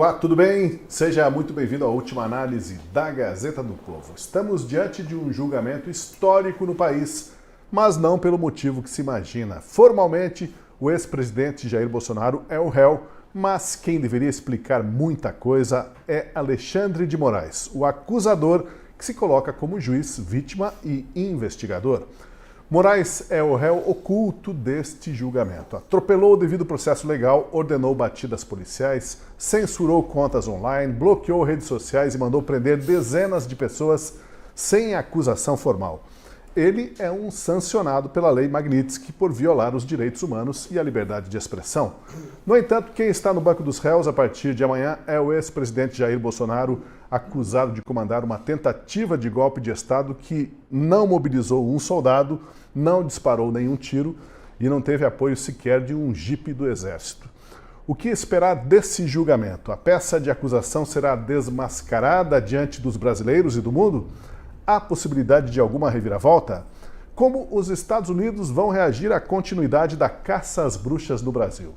Olá, tudo bem? Seja muito bem-vindo à última análise da Gazeta do Povo. Estamos diante de um julgamento histórico no país, mas não pelo motivo que se imagina. Formalmente, o ex-presidente Jair Bolsonaro é o réu, mas quem deveria explicar muita coisa é Alexandre de Moraes, o acusador que se coloca como juiz, vítima e investigador. Moraes é o réu oculto deste julgamento. Atropelou o devido processo legal, ordenou batidas policiais, censurou contas online, bloqueou redes sociais e mandou prender dezenas de pessoas sem acusação formal. Ele é um sancionado pela Lei Magnitsky por violar os direitos humanos e a liberdade de expressão. No entanto, quem está no banco dos réus a partir de amanhã é o ex-presidente Jair Bolsonaro, acusado de comandar uma tentativa de golpe de Estado que não mobilizou um soldado, não disparou nenhum tiro e não teve apoio sequer de um jipe do Exército. O que esperar desse julgamento? A peça de acusação será desmascarada diante dos brasileiros e do mundo? Há possibilidade de alguma reviravolta? Como os Estados Unidos vão reagir à continuidade da caça às bruxas no Brasil?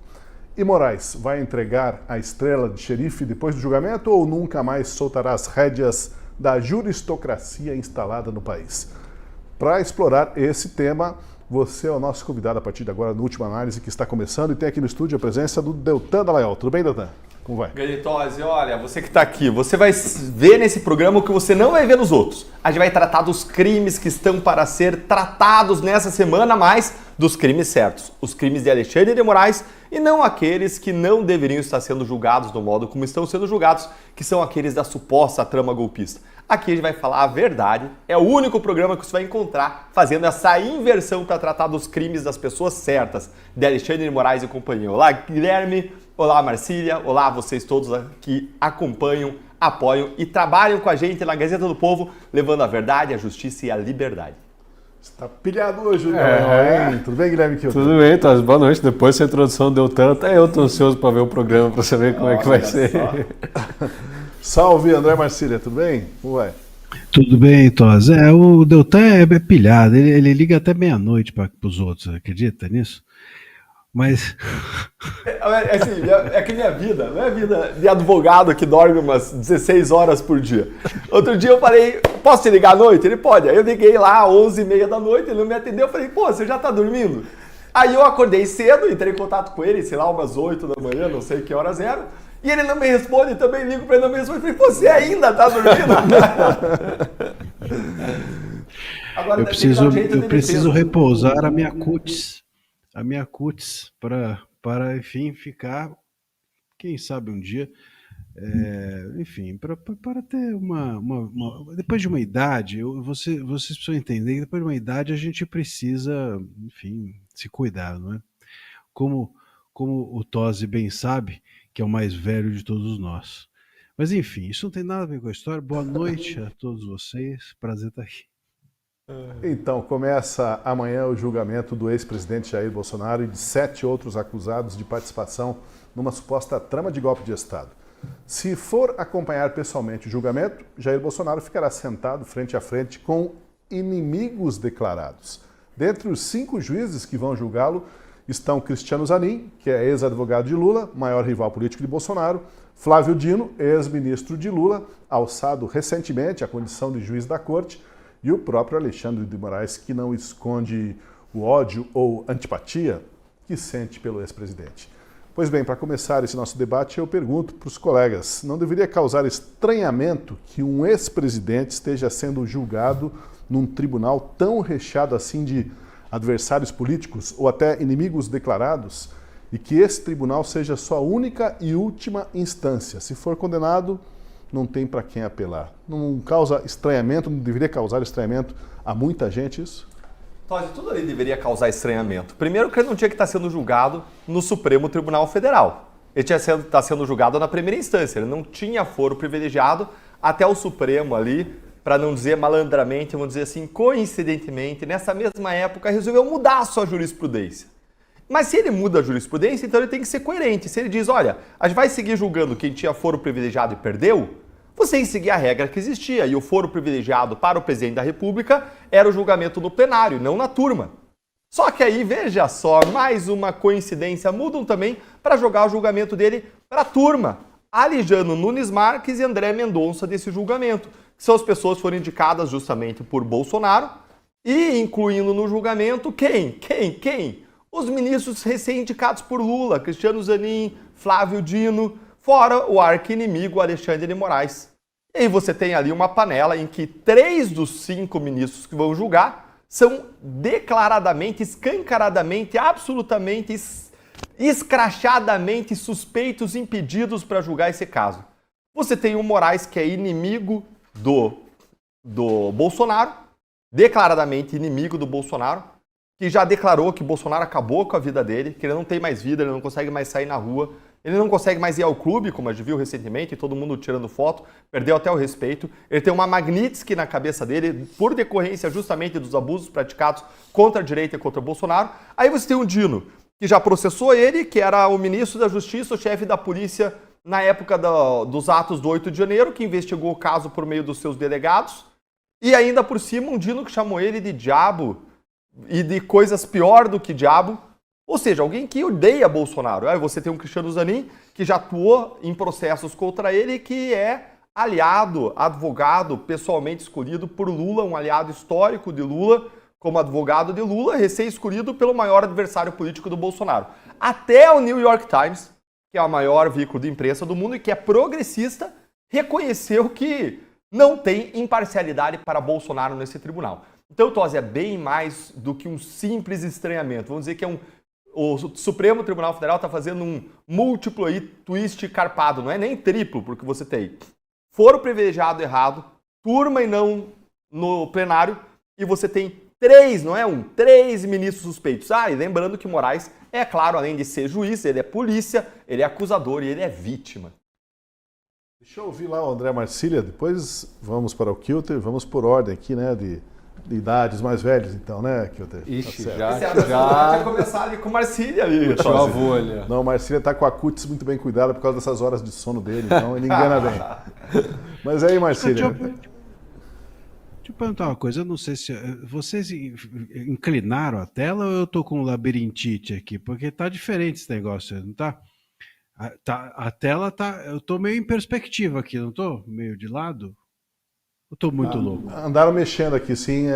E Moraes vai entregar a estrela de xerife depois do julgamento ou nunca mais soltará as rédeas da juristocracia instalada no país? Para explorar esse tema, você é o nosso convidado a partir de agora, na última análise que está começando, e tem aqui no estúdio a presença do Deltan Dallagnol. Tudo bem, Deltan? Como vai? Galitose, olha, você que está aqui, você vai ver nesse programa o que você não vai ver nos outros. A gente vai tratar dos crimes que estão para ser tratados nessa semana, mas dos crimes certos. Os crimes de Alexandre de Moraes e não aqueles que não deveriam estar sendo julgados do modo como estão sendo julgados, que são aqueles da suposta trama golpista. Aqui a gente vai falar a verdade, é o único programa que você vai encontrar fazendo essa inversão para tratar dos crimes das pessoas certas, de Alexandre de Moraes e companhia. Olá, Guilherme, olá, Marcília, olá vocês todos que acompanham, apoiam e trabalham com a gente na Gazeta do Povo, levando a verdade, a justiça e a liberdade. Você está pilhado hoje, né? Tudo bem, Guilherme? Tudo bem, Taz. Boa noite. Depois dessa introdução deu tanto, até eu estou ansioso para ver o programa, para saber como é que vai ser. Salve, André Marcília, tudo bem? Como vai? Tudo bem, Toz. O Deltan é pilhado, ele liga até meia-noite para os outros, acredita nisso? Mas... Assim, é que minha vida, não é vida de advogado que dorme umas 16 horas por dia. Outro dia eu falei, posso te ligar à noite? Ele pode. Aí eu liguei lá às 11h30 da noite, ele não me atendeu, eu falei, pô, você já tá dormindo? Aí eu acordei cedo, entrei em contato com ele, sei lá, umas 8 da manhã, não sei que horas eram, e ele não me responde, também ligo para ele não me responde, eu falei, você ainda tá dormindo? Agora, eu preciso repousar a minha cutis. Para enfim, ficar, quem sabe um dia, enfim, para ter depois de uma idade, vocês precisam entender que depois de uma idade a gente precisa, enfim, se cuidar, não é? Como o Tosi bem sabe, que é o mais velho de todos nós. Mas enfim, isso não tem nada a ver com a história. Boa noite a todos vocês, prazer estar aqui. Então, começa amanhã o julgamento do ex-presidente Jair Bolsonaro e de 7 outros acusados de participação numa suposta trama de golpe de Estado. Se for acompanhar pessoalmente o julgamento, Jair Bolsonaro ficará sentado frente a frente com inimigos declarados. Dentre os 5 juízes que vão julgá-lo estão Cristiano Zanin, que é ex-advogado de Lula, maior rival político de Bolsonaro, Flávio Dino, ex-ministro de Lula, alçado recentemente à condição de juiz da corte, e o próprio Alexandre de Moraes, que não esconde o ódio ou antipatia que sente pelo ex-presidente. Pois bem, para começar esse nosso debate, eu pergunto para os colegas, não deveria causar estranhamento que um ex-presidente esteja sendo julgado num tribunal tão recheado assim de adversários políticos ou até inimigos declarados, e que esse tribunal seja sua única e última instância? Se for condenado, não tem para quem apelar. Não causa estranhamento, não deveria causar estranhamento a muita gente isso? Todd, tudo ali deveria causar estranhamento. Primeiro que ele não tinha que estar sendo julgado no Supremo Tribunal Federal. Ele tinha que estar sendo julgado na primeira instância. Ele não tinha foro privilegiado até o Supremo ali, para não dizer malandramente, vamos dizer assim, coincidentemente, nessa mesma época, resolveu mudar a sua jurisprudência. Mas se ele muda a jurisprudência, então ele tem que ser coerente. Se ele diz, olha, a gente vai seguir julgando quem tinha foro privilegiado e perdeu, você tem que seguir a regra que existia. E o foro privilegiado para o presidente da República era o julgamento no plenário, não na turma. Só que aí, veja só, mais uma coincidência, mudam também para jogar o julgamento dele para a turma. Alijano Nunes Marques e André Mendonça desse julgamento, que são as pessoas que foram indicadas justamente por Bolsonaro e incluindo no julgamento quem? Os ministros recém-indicados por Lula, Cristiano Zanin, Flávio Dino, fora o arqui-inimigo Alexandre de Moraes. E aí você tem ali uma panela em que 3 dos 5 ministros que vão julgar são declaradamente, escancaradamente, absolutamente, escrachadamente suspeitos, impedidos para julgar esse caso. Você tem o Moraes, que é inimigo do Bolsonaro, declaradamente inimigo do Bolsonaro, que já declarou que Bolsonaro acabou com a vida dele, que ele não tem mais vida, ele não consegue mais sair na rua, ele não consegue mais ir ao clube, como a gente viu recentemente, todo mundo tirando foto, perdeu até o respeito. Ele tem uma Magnitsky na cabeça dele, por decorrência justamente dos abusos praticados contra a direita e contra o Bolsonaro. Aí você tem o Dino, que já processou ele, que era o ministro da Justiça, o chefe da polícia na época dos atos do 8 de janeiro, que investigou o caso por meio dos seus delegados. E ainda por cima um Dino que chamou ele de diabo e de coisas pior do que diabo. Ou seja, alguém que odeia Bolsonaro. Aí você tem um Cristiano Zanin, que já atuou em processos contra ele e que é aliado, advogado, pessoalmente escolhido por Lula, um aliado histórico de Lula, como advogado de Lula, recém-escolhido pelo maior adversário político do Bolsonaro. Até o New York Times, que é o maior veículo de imprensa do mundo e que é progressista, reconheceu que não tem imparcialidade para Bolsonaro nesse tribunal. Então, Tosi, é bem mais do que um simples estranhamento. Vamos dizer que o Supremo Tribunal Federal está fazendo um múltiplo aí, twist carpado, não é nem triplo, porque você tem foro privilegiado errado, turma e não no plenário, e você tem 3, não é um, 3 ministros suspeitos. E lembrando que Moraes é, claro, além de ser juiz, ele é polícia, ele é acusador e ele é vítima. Deixa eu ouvir lá o André Marcília, depois vamos para o Kilter, vamos por ordem aqui, né, de idades mais velhas, então, né, Kilter? Ixi, Tá já começar ali com Marcília ali. Puxou o avô ali. Não, o Marcília tá com a cutis muito bem cuidada por causa dessas horas de sono dele, então ele engana bem. Mas aí, Marcília... Deixa eu perguntar uma coisa, eu não sei se... Vocês inclinaram a tela ou eu tô com labirintite aqui? Porque tá diferente esse negócio, não tá? A tela tá... Eu tô meio em perspectiva aqui, não tô? Meio de lado? Eu tô muito louco. Andaram mexendo aqui, sim,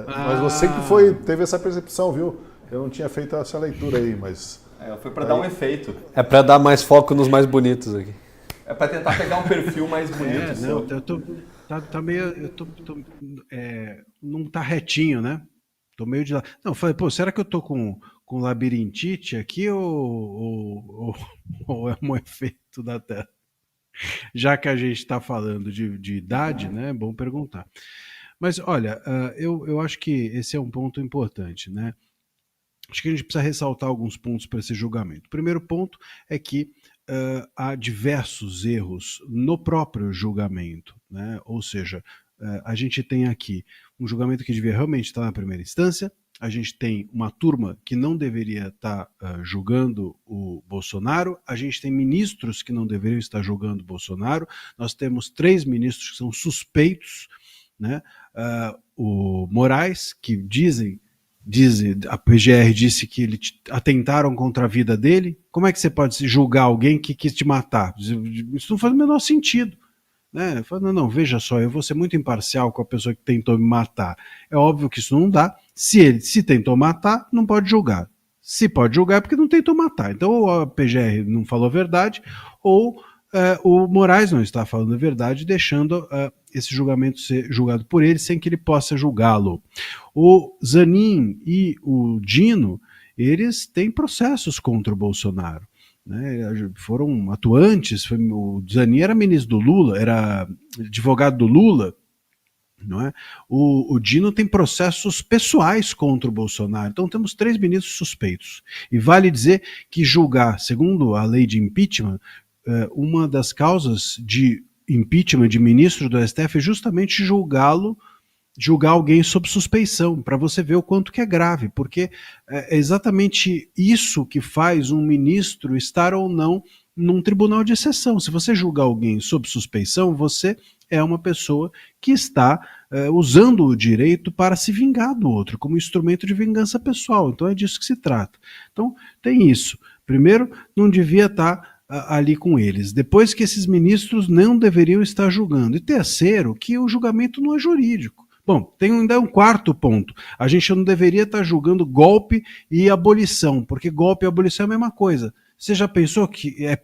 mas você que teve essa percepção, viu? Eu não tinha feito essa leitura aí, mas... Foi para dar um efeito. É para dar mais foco nos mais bonitos aqui. É para tentar pegar um perfil mais bonito. Não, eu tô... Tá meio... não tá retinho, né? Tô meio de lado. Não, eu falei, será que eu tô com labirintite aqui ou é um efeito da tela? Já que a gente está falando de idade, né? É bom perguntar. Mas, olha, eu acho que esse é um ponto importante, né? Acho que a gente precisa ressaltar alguns pontos para esse julgamento. O primeiro ponto é que há diversos erros no próprio julgamento, né? Ou seja, a gente tem aqui um julgamento que devia realmente estar na primeira instância, a gente tem uma turma que não deveria estar julgando o Bolsonaro, a gente tem ministros que não deveriam estar julgando o Bolsonaro, nós temos 3 ministros que são suspeitos, né? O Moraes, que dizem, a PGR disse que atentaram contra a vida dele. Como é que você pode julgar alguém que quis te matar? Isso não faz o menor sentido. Né? Falo, não, veja só, eu vou ser muito imparcial com a pessoa que tentou me matar. É óbvio que isso não dá. Se tentou matar, não pode julgar. Se pode julgar é porque não tentou matar. Então ou a PGR não falou a verdade, ou o Moraes não está falando a verdade, deixando esse julgamento ser julgado por ele sem que ele possa julgá-lo. O Zanin e o Dino, eles têm processos contra o Bolsonaro. Né, foram atuantes, o Zanin era ministro do Lula, era advogado do Lula, não é? O Dino tem processos pessoais contra o Bolsonaro, então temos 3 ministros suspeitos, e vale dizer que julgar, segundo a lei de impeachment, uma das causas de impeachment de ministro do STF é justamente julgar alguém sob suspeição, para você ver o quanto que é grave, porque é exatamente isso que faz um ministro estar ou não num tribunal de exceção. Se você julgar alguém sob suspeição, você é uma pessoa que está usando o direito para se vingar do outro, como instrumento de vingança pessoal. Então é disso que se trata. Então tem isso. Primeiro, não devia estar ali com eles. Depois que esses ministros não deveriam estar julgando. E terceiro, que o julgamento não é jurídico. Bom, tem ainda um quarto ponto. A gente não deveria estar julgando golpe e abolição, porque golpe e abolição é a mesma coisa. Você já pensou que é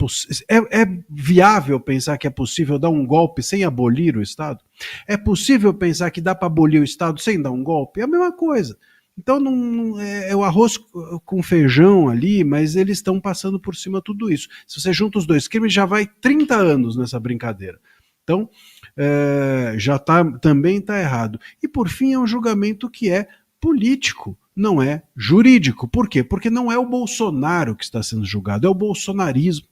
viável pensar que é possível dar um golpe sem abolir o Estado? É possível pensar que dá para abolir o Estado sem dar um golpe? É a mesma coisa. Então é o arroz com feijão ali, mas eles estão passando por cima de tudo isso. Se você junta os dois crimes, já vai 30 anos nessa brincadeira. Então, também está errado. E por fim, é um julgamento que é político, não é jurídico. Por quê? Porque não é o Bolsonaro que está sendo julgado, é o bolsonarismo.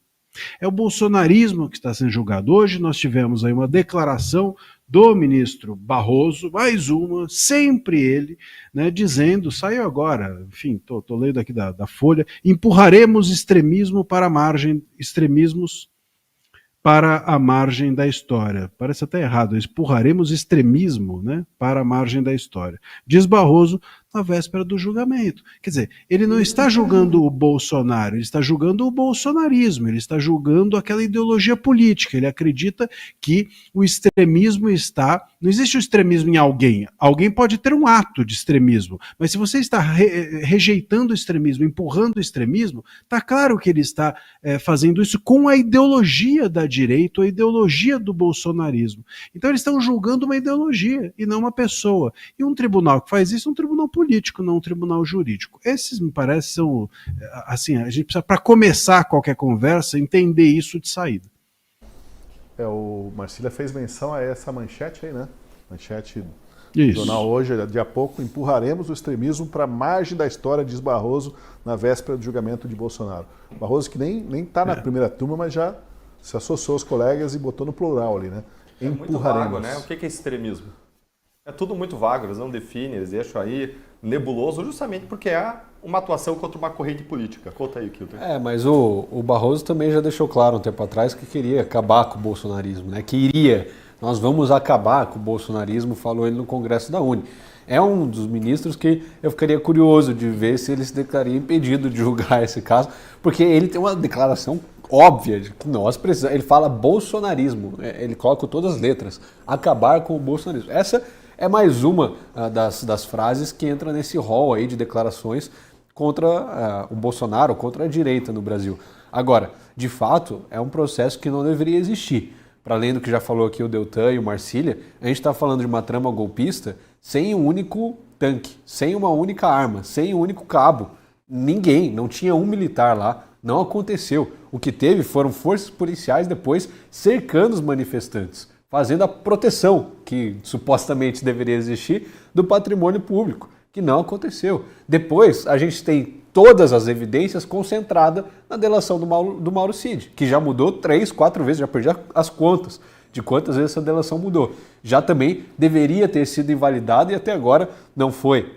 É o bolsonarismo que está sendo julgado. Hoje nós tivemos aí uma declaração do ministro Barroso, mais uma, sempre ele, né, dizendo, saiu agora, enfim, tô lendo aqui da Folha, empurraremos extremismos para a margem da história. Parece até errado, empurraremos extremismo, né, para a margem da história. Diz Barroso na véspera do julgamento. Quer dizer, ele não está julgando o Bolsonaro, ele está julgando o bolsonarismo, ele está julgando aquela ideologia política. Ele acredita que o extremismo está... Não existe o extremismo em alguém. Alguém pode ter um ato de extremismo, mas se você está rejeitando o extremismo, empurrando o extremismo, está claro que ele está fazendo isso com a ideologia da direita, a ideologia do bolsonarismo. Então eles estão julgando uma ideologia e não uma pessoa. E um tribunal que faz isso é um tribunal político, não um tribunal jurídico. Esses, me parece, são... Assim, a gente precisa, para começar qualquer conversa, entender isso de saída. O Marcília fez menção a essa manchete aí, né? Manchete do Isso. jornal hoje, de a pouco, empurraremos o extremismo para a margem da história, diz Barroso, na véspera do julgamento de Bolsonaro. Barroso que nem está na primeira turma, mas já se associou aos colegas e botou no plural ali, né? É muito vago, né? O que é extremismo? É tudo muito vago, eles não definem, eles deixam aí nebuloso, justamente porque há uma atuação contra uma corrente política. Conta aí, Kilton. Mas o Barroso também já deixou claro um tempo atrás que queria acabar com o bolsonarismo, né? Nós vamos acabar com o bolsonarismo, falou ele no Congresso da UNE. É um dos ministros que eu ficaria curioso de ver se ele se declararia impedido de julgar esse caso, porque ele tem uma declaração óbvia de que nós precisamos. Ele fala bolsonarismo, ele coloca todas as letras, acabar com o bolsonarismo. Essa é mais uma das frases que entra nesse rol aí de declarações contra o Bolsonaro, contra a direita no Brasil. Agora, de fato, é um processo que não deveria existir. Para além do que já falou aqui o Deltan e o Marcília, a gente está falando de uma trama golpista sem um único tanque, sem uma única arma, sem um único cabo. Ninguém, não tinha um militar lá, não aconteceu. O que teve foram forças policiais depois cercando os manifestantes, fazendo a proteção que supostamente deveria existir do patrimônio público, que não aconteceu. Depois a gente tem todas as evidências concentradas na delação do Mauro Cid, que já mudou 3, 4 vezes, já perdi as contas de quantas vezes essa delação mudou. Já também deveria ter sido invalidada e até agora não foi.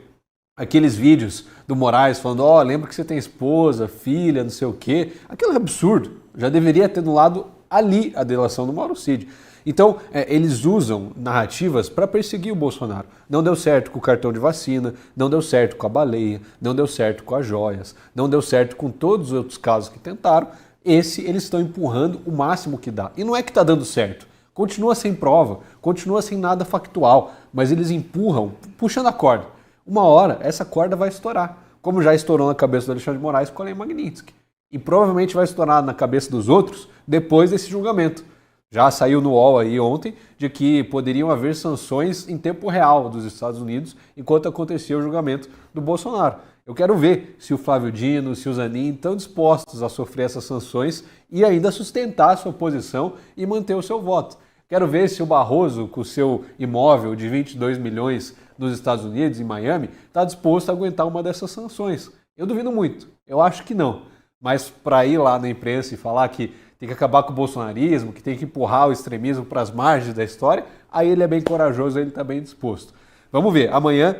Aqueles vídeos do Moraes falando, lembra que você tem esposa, filha, não sei o quê. Aquilo é absurdo. Já deveria ter anulado ali a delação do Mauro Cid. Então, eles usam narrativas para perseguir o Bolsonaro. Não deu certo com o cartão de vacina, não deu certo com a baleia, não deu certo com as joias, não deu certo com todos os outros casos que tentaram. Eles estão empurrando o máximo que dá. E não é que está dando certo. Continua sem prova, continua sem nada factual, mas eles empurram, puxando a corda. Uma hora, essa corda vai estourar, como já estourou na cabeça do Alexandre de Moraes com a Lei Magnitsky. E provavelmente vai estourar na cabeça dos outros depois desse julgamento. Já saiu no UOL aí ontem de que poderiam haver sanções em tempo real dos Estados Unidos enquanto acontecia o julgamento do Bolsonaro. Eu quero ver se o Flávio Dino, se o Zanin estão dispostos a sofrer essas sanções e ainda sustentar a sua posição e manter o seu voto. Quero ver se o Barroso, com o seu imóvel de 22 milhões nos Estados Unidos, em Miami, está disposto a aguentar uma dessas sanções. Eu duvido muito, eu acho que não. Mas para ir lá na imprensa e falar que tem que acabar com o bolsonarismo, que tem que empurrar o extremismo para as margens da história, aí ele é bem corajoso, ele está bem disposto. Vamos ver, amanhã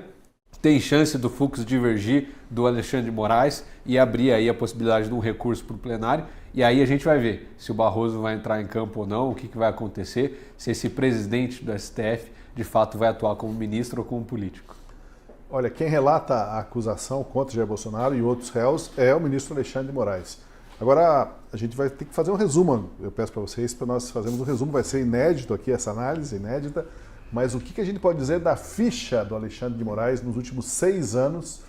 tem chance do Fux divergir do Alexandre de Moraes e abrir aí a possibilidade de um recurso para o plenário, e aí a gente vai ver se o Barroso vai entrar em campo ou não, o que vai acontecer, se esse presidente do STF de fato vai atuar como ministro ou como político. Olha, quem relata a acusação contra Jair Bolsonaro e outros réus é o ministro Alexandre de Moraes. Agora, a gente vai ter que fazer um resumo, eu peço para vocês, para nós fazermos um resumo, vai ser inédito aqui essa análise, inédita, mas o que a gente pode dizer da ficha do Alexandre de Moraes nos últimos 6 anos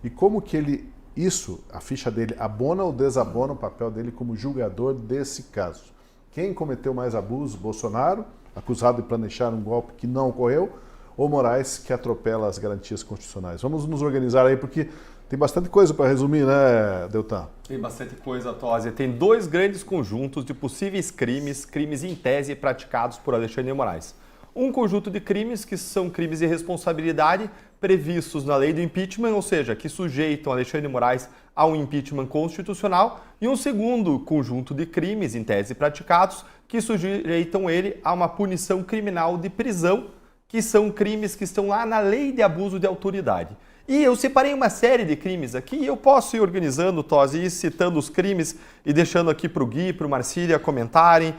e como que a ficha dele, abona ou desabona o papel dele como julgador desse caso. Quem cometeu mais abuso? Bolsonaro, acusado de planejar um golpe que não ocorreu, ou Moraes, que atropela as garantias constitucionais? Vamos nos organizar aí, porque tem bastante coisa para resumir, né, Deltan? Tem bastante coisa, Tosi. Tem 2 grandes conjuntos de possíveis crimes em tese praticados por Alexandre de Moraes. Um conjunto de crimes que são crimes de responsabilidade previstos na lei do impeachment, ou seja, que sujeitam Alexandre de Moraes a um impeachment constitucional, e um segundo conjunto de crimes em tese praticados que sujeitam ele a uma punição criminal de prisão, que são crimes que estão lá na lei de abuso de autoridade. E eu separei uma série de crimes aqui, eu posso ir organizando, Tosi, ir citando os crimes e deixando aqui para o Gui, para o Marcília comentarem,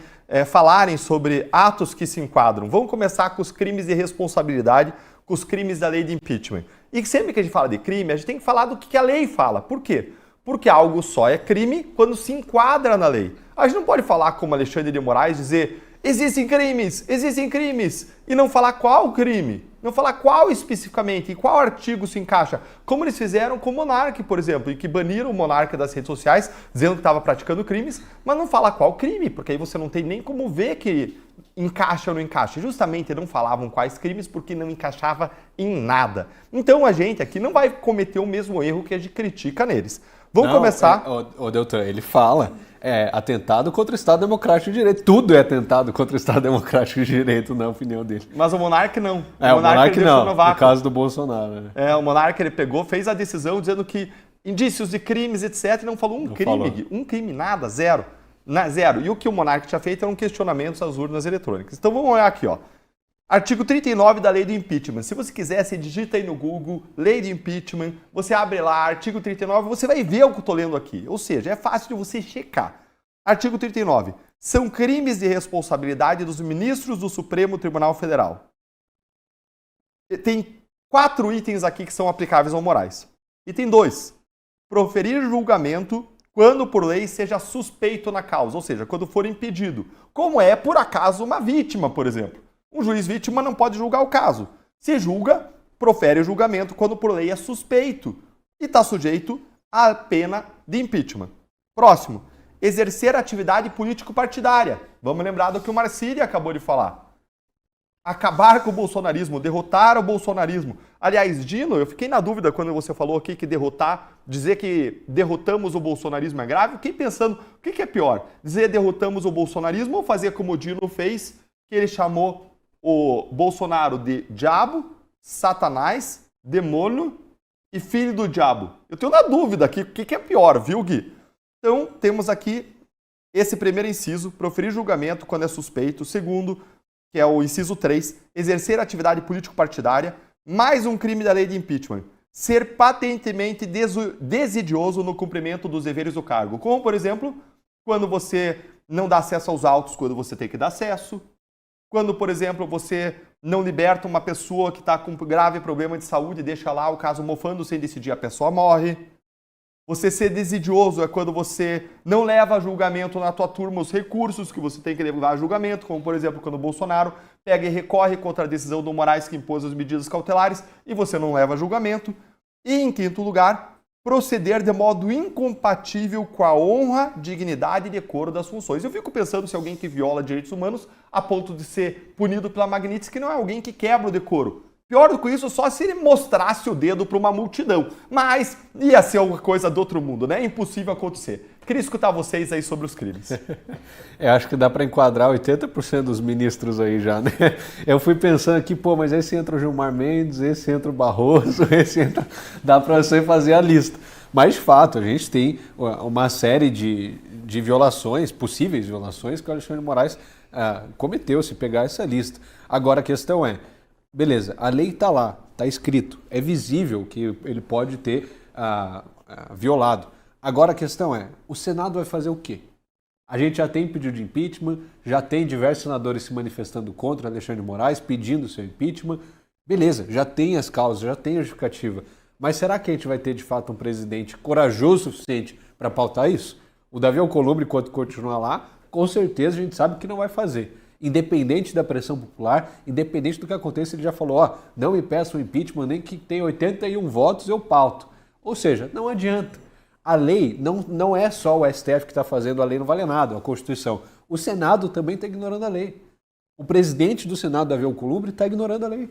falarem sobre atos que se enquadram. Vamos começar com os crimes de responsabilidade, com os crimes da lei de impeachment. E sempre que a gente fala de crime, a gente tem que falar do que a lei fala. Por quê? Porque algo só é crime quando se enquadra na lei. A gente não pode falar como Alexandre de Moraes, dizer existem crimes, e não falar qual crime, não falar qual especificamente, em qual artigo se encaixa, como eles fizeram com o Monark, por exemplo, e que baniram o Monark das redes sociais, dizendo que estava praticando crimes, mas não fala qual crime, porque aí você não tem nem como ver que encaixa ou não encaixa. Justamente não falavam quais crimes porque não encaixava em nada. Então a gente aqui não vai cometer o mesmo erro que a gente critica neles. Vamos começar... O Deltan, ele fala atentado contra o Estado Democrático de Direito. Tudo é atentado contra o Estado Democrático de Direito, na opinião dele. Mas o Monark não. O Monark não, no caso do Bolsonaro. Né? O Monark ele pegou, fez a decisão dizendo que indícios de crimes, etc, não falou um crime. Um crime, nada, zero. Zero. E o que o Monark tinha feito eram questionamentos às urnas eletrônicas. Então vamos olhar aqui, ó. Artigo 39 da lei do impeachment. Se você quiser, você digita aí no Google, lei do impeachment, você abre lá, artigo 39, você vai ver o que eu estou lendo aqui. Ou seja, é fácil de você checar. Artigo 39. São crimes de responsabilidade dos ministros do Supremo Tribunal Federal. Tem 4 itens aqui que são aplicáveis ao Moraes. Item 2. Proferir julgamento quando por lei seja suspeito na causa, ou seja, quando for impedido. Como é, por acaso, uma vítima, por exemplo. Um juiz vítima não pode julgar o caso. Se julga, profere o julgamento quando por lei é suspeito e está sujeito à pena de impeachment. Próximo, exercer atividade político-partidária. Vamos lembrar do que o Marcília acabou de falar. Acabar com o bolsonarismo, derrotar o bolsonarismo. Aliás, Dino, eu fiquei na dúvida quando você falou aqui que dizer que derrotamos o bolsonarismo é grave. Fiquei pensando, o que é pior? Dizer derrotamos o bolsonarismo ou fazer como o Dino fez, que ele chamou o Bolsonaro de diabo, satanás, demônio e filho do diabo. Eu tenho na dúvida aqui o que é pior, viu, Gui? Então, temos aqui esse primeiro inciso, proferir julgamento quando é suspeito. Segundo, que é o inciso 3, exercer atividade político-partidária. Mais um crime da lei de impeachment. Ser patentemente desidioso no cumprimento dos deveres do cargo. Como, por exemplo, quando você não dá acesso aos autos quando você tem que dar acesso. Quando, por exemplo, você não liberta uma pessoa que está com grave problema de saúde e deixa lá o caso mofando sem decidir, a pessoa morre. Você ser desidioso é quando você não leva a julgamento na tua turma os recursos que você tem que levar a julgamento, como, por exemplo, quando o Bolsonaro pega e recorre contra a decisão do Moraes que impôs as medidas cautelares e você não leva a julgamento. E, em quinto lugar, proceder de modo incompatível com a honra, dignidade e decoro das funções. Eu fico pensando se alguém que viola direitos humanos a ponto de ser punido pela Magnitsky não é alguém que quebra o decoro. Pior do que isso, só se ele mostrasse o dedo para uma multidão. Mas ia ser alguma coisa do outro mundo, né? É impossível acontecer. Queria escutar vocês aí sobre os crimes. Acho que dá para enquadrar 80% dos ministros aí já, né? Eu fui pensando aqui, mas esse entra o Gilmar Mendes, esse entra o Barroso, esse entra... Dá para você fazer a lista. Mas, de fato, a gente tem uma série de violações, possíveis violações, que o Alexandre de Moraes cometeu, se pegar essa lista. Agora, a questão é, beleza, a lei está lá, está escrito, é visível que ele pode ter violado. Agora a questão é, o Senado vai fazer o quê? A gente já tem pedido de impeachment, já tem diversos senadores se manifestando contra Alexandre de Moraes, pedindo seu impeachment. Beleza, já tem as causas, já tem a justificativa. Mas será que a gente vai ter de fato um presidente corajoso o suficiente para pautar isso? O Davi Alcolumbre, enquanto continuar lá, com certeza a gente sabe que não vai fazer. Independente da pressão popular, independente do que aconteça, ele já falou, ó, não me peçam impeachment, nem que tenha 81 votos eu pauto. Ou seja, não adianta. A lei não é só o STF que está fazendo a lei, não vale nada, a Constituição. O Senado também está ignorando a lei. O presidente do Senado, Davi Alcolumbre, está ignorando a lei.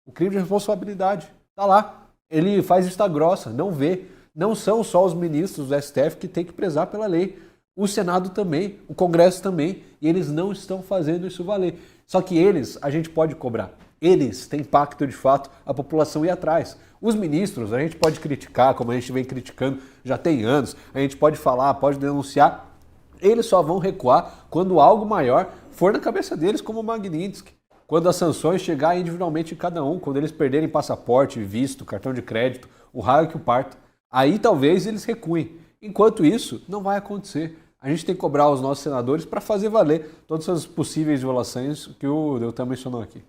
O crime de responsabilidade está lá. Ele faz vista grossa, não vê. Não são só os ministros do STF que têm que prezar pela lei. O Senado também, o Congresso também, e eles não estão fazendo isso valer. Só que eles, a gente pode cobrar. Eles têm pacto de fato, a população ir atrás. Os ministros, a gente pode criticar, como a gente vem criticando já tem anos, a gente pode falar, pode denunciar, eles só vão recuar quando algo maior for na cabeça deles, como o Magnitsky. Quando as sanções chegarem individualmente em cada um, quando eles perderem passaporte, visto, cartão de crédito, o raio que o parta, aí talvez eles recuem. Enquanto isso, não vai acontecer. A gente tem que cobrar os nossos senadores para fazer valer todas as possíveis violações que o Deltan mencionou aqui.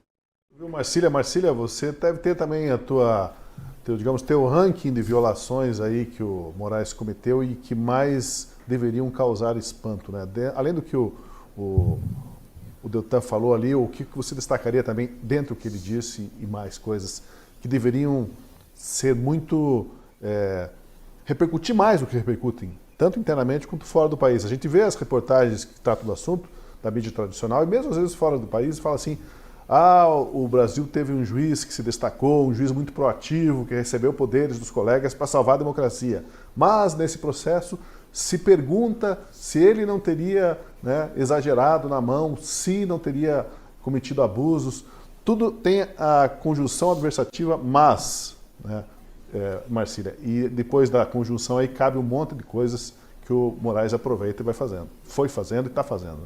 Viu, Marcília, você deve ter também teu ranking de violações aí que o Moraes cometeu e que mais deveriam causar espanto, né? Além do que o Deltan falou ali, o que você destacaria também dentro do que ele disse e mais coisas que deveriam ser muito... repercutir mais do que repercutem, tanto internamente quanto fora do país. A gente vê as reportagens que tratam do assunto da mídia tradicional e mesmo às vezes fora do país fala assim, o Brasil teve um juiz que se destacou, um juiz muito proativo, que recebeu poderes dos colegas para salvar a democracia. Mas nesse processo se pergunta se ele não teria, né, exagerado na mão, se não teria cometido abusos. Tudo tem a conjunção adversativa, mas, né, Marcília, e depois da conjunção aí cabe um monte de coisas que o Moraes aproveita e vai fazendo. Foi fazendo e está fazendo.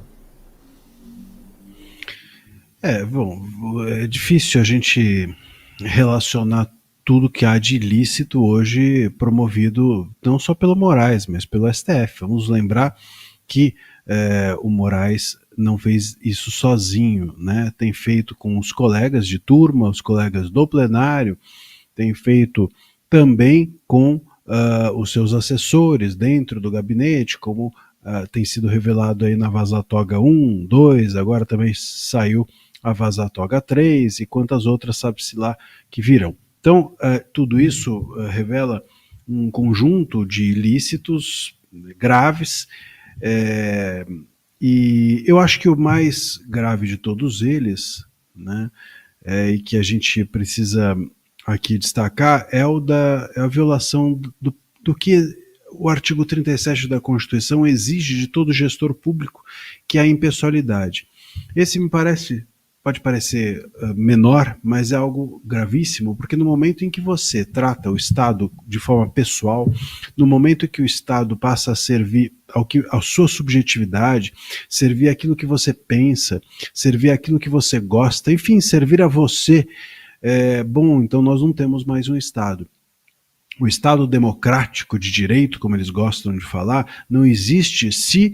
É difícil a gente relacionar tudo que há de ilícito hoje promovido não só pelo Moraes, mas pelo STF. Vamos lembrar que o Moraes não fez isso sozinho, né? Tem feito com os colegas de turma, os colegas do plenário, tem feito também com os seus assessores dentro do gabinete, como tem sido revelado aí na Vaza Toga 1, 2, agora também saiu a Vaza Toga 3 e quantas outras sabe-se lá que virão. Então, tudo isso revela um conjunto de ilícitos graves, e eu acho que o mais grave de todos eles, né, e que a gente precisa aqui destacar é a violação do que o artigo 37 da Constituição exige de todo gestor público, que é a impessoalidade. Esse pode parecer menor, mas é algo gravíssimo, porque no momento em que você trata o Estado de forma pessoal, no momento em que o Estado passa a servir a sua subjetividade, servir aquilo que você pensa, servir aquilo que você gosta, enfim, servir a você, então nós não temos mais um Estado. O Estado democrático de direito, como eles gostam de falar, não existe se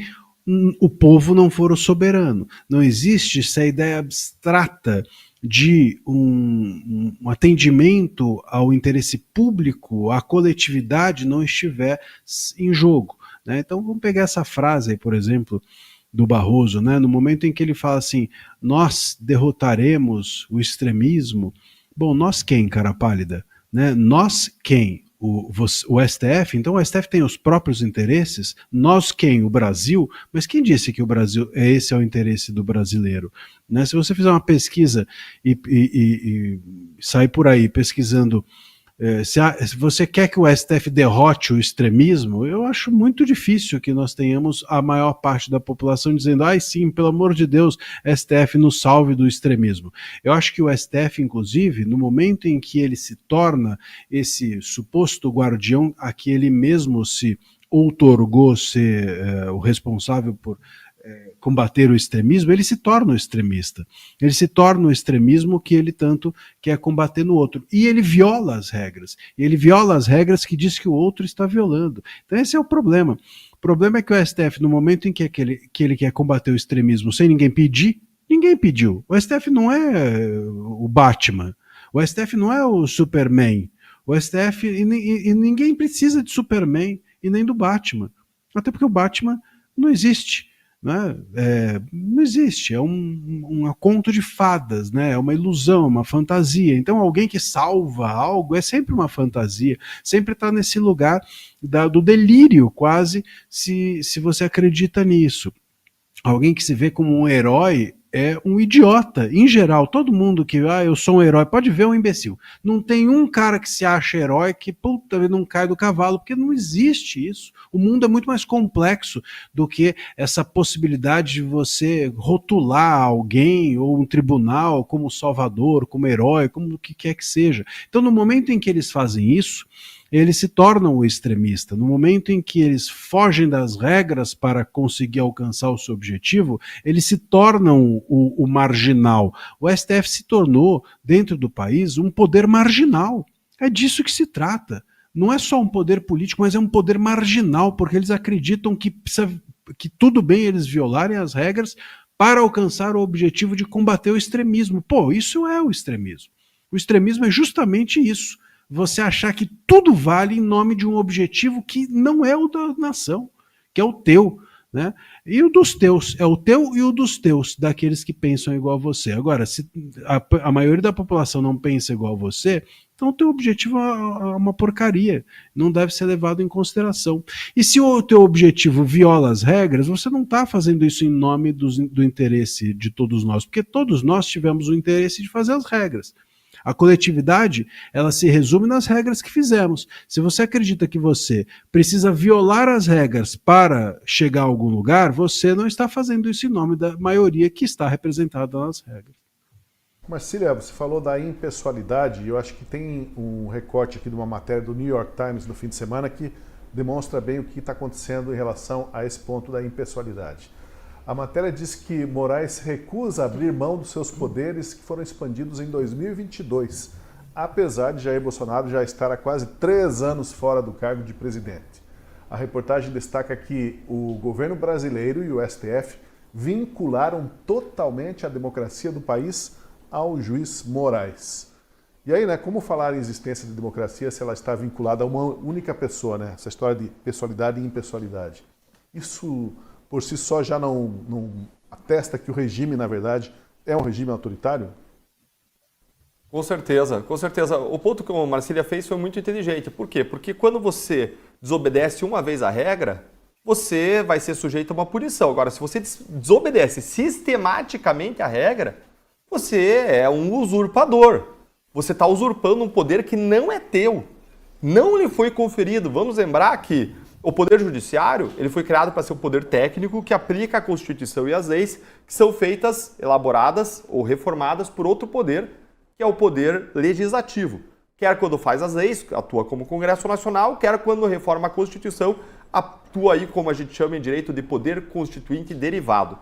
o povo não for o soberano. Não existe se a ideia abstrata de um atendimento ao interesse público, à coletividade, não estiver em jogo, né? Então vamos pegar essa frase aí, por exemplo, do Barroso, né? No momento em que ele fala assim, nós derrotaremos o extremismo. Bom, nós quem, cara pálida? Né? Nós quem? O STF, então o STF tem os próprios interesses, nós quem? O Brasil, mas quem disse que o Brasil, esse é o interesse do brasileiro? Né? Se você fizer uma pesquisa e sair por aí pesquisando, se você quer que o STF derrote o extremismo, eu acho muito difícil que nós tenhamos a maior parte da população dizendo, ai sim, pelo amor de Deus, STF nos salve do extremismo. Eu acho que o STF, inclusive, no momento em que ele se torna esse suposto guardião a que ele mesmo se outorgou ser o responsável por combater o extremismo, ele se torna um extremista. Ele se torna o extremismo que ele tanto quer combater no outro. E ele viola as regras. E ele viola as regras que diz que o outro está violando. Então esse é o problema. O problema é que o STF, no momento em que ele quer combater o extremismo sem ninguém pedir, ninguém pediu. O STF não é o Batman. O STF não é o Superman. O STF, e ninguém precisa de Superman e nem do Batman. Até porque o Batman não existe. Né? Não existe, é um conto de fadas, né? É uma ilusão, uma fantasia. Então alguém que salva algo é sempre uma fantasia, sempre está nesse lugar do delírio quase, se você acredita nisso. Alguém que se vê como um herói é um idiota, em geral. Todo mundo que, eu sou um herói, pode ver um imbecil. Não tem um cara que se acha herói que, puta, não cai do cavalo, porque não existe isso. O mundo é muito mais complexo do que essa possibilidade de você rotular alguém ou um tribunal como salvador, como herói, como o que quer que seja. Então, no momento em que eles fazem isso, eles se tornam o extremista. No momento em que eles fogem das regras para conseguir alcançar o seu objetivo, eles se tornam o marginal. O STF se tornou, dentro do país, um poder marginal. É disso que se trata. Não é só um poder político, mas é um poder marginal, porque eles acreditam que tudo bem eles violarem as regras para alcançar o objetivo de combater o extremismo. Pô, isso é o extremismo. O extremismo é justamente isso. Você achar que tudo vale em nome de um objetivo que não é o da nação, que é o teu, né? E o dos teus, é o teu e o dos teus, daqueles que pensam igual a você. Agora, se a maioria da população não pensa igual a você, então o teu objetivo é uma porcaria, não deve ser levado em consideração. E se o teu objetivo viola as regras, você não está fazendo isso em nome do interesse de todos nós, porque todos nós tivemos o interesse de fazer as regras. A coletividade, ela se resume nas regras que fizemos. Se você acredita que você precisa violar as regras para chegar a algum lugar, você não está fazendo isso em nome da maioria que está representada nas regras. Marcília, você falou da impessoalidade e eu acho que tem um recorte aqui de uma matéria do New York Times no fim de semana que demonstra bem o que está acontecendo em relação a esse ponto da impessoalidade. A matéria diz que Moraes recusa abrir mão dos seus poderes que foram expandidos em 2022, apesar de Jair Bolsonaro já estar há quase 3 anos fora do cargo de presidente. A reportagem destaca que o governo brasileiro e o STF vincularam totalmente a democracia do país ao juiz Moraes. E aí, né, como falar em existência de democracia se ela está vinculada a uma única pessoa, né? Essa história de pessoalidade e impessoalidade. Isso por si só já não atesta que o regime, na verdade, é um regime autoritário? Com certeza, com certeza. O ponto que o Marcília fez foi muito inteligente. Por quê? Porque quando você desobedece uma vez a regra, você vai ser sujeito a uma punição. Agora, se você desobedece sistematicamente a regra, você é um usurpador. Você está usurpando um poder que não é teu. Não lhe foi conferido. Vamos lembrar que o Poder Judiciário ele foi criado para ser um poder técnico que aplica a Constituição e as leis que são feitas, elaboradas ou reformadas por outro poder, que é o Poder Legislativo. Quer quando faz as leis, atua como Congresso Nacional, quer quando reforma a Constituição, atua aí, como a gente chama em direito, de poder constituinte derivado.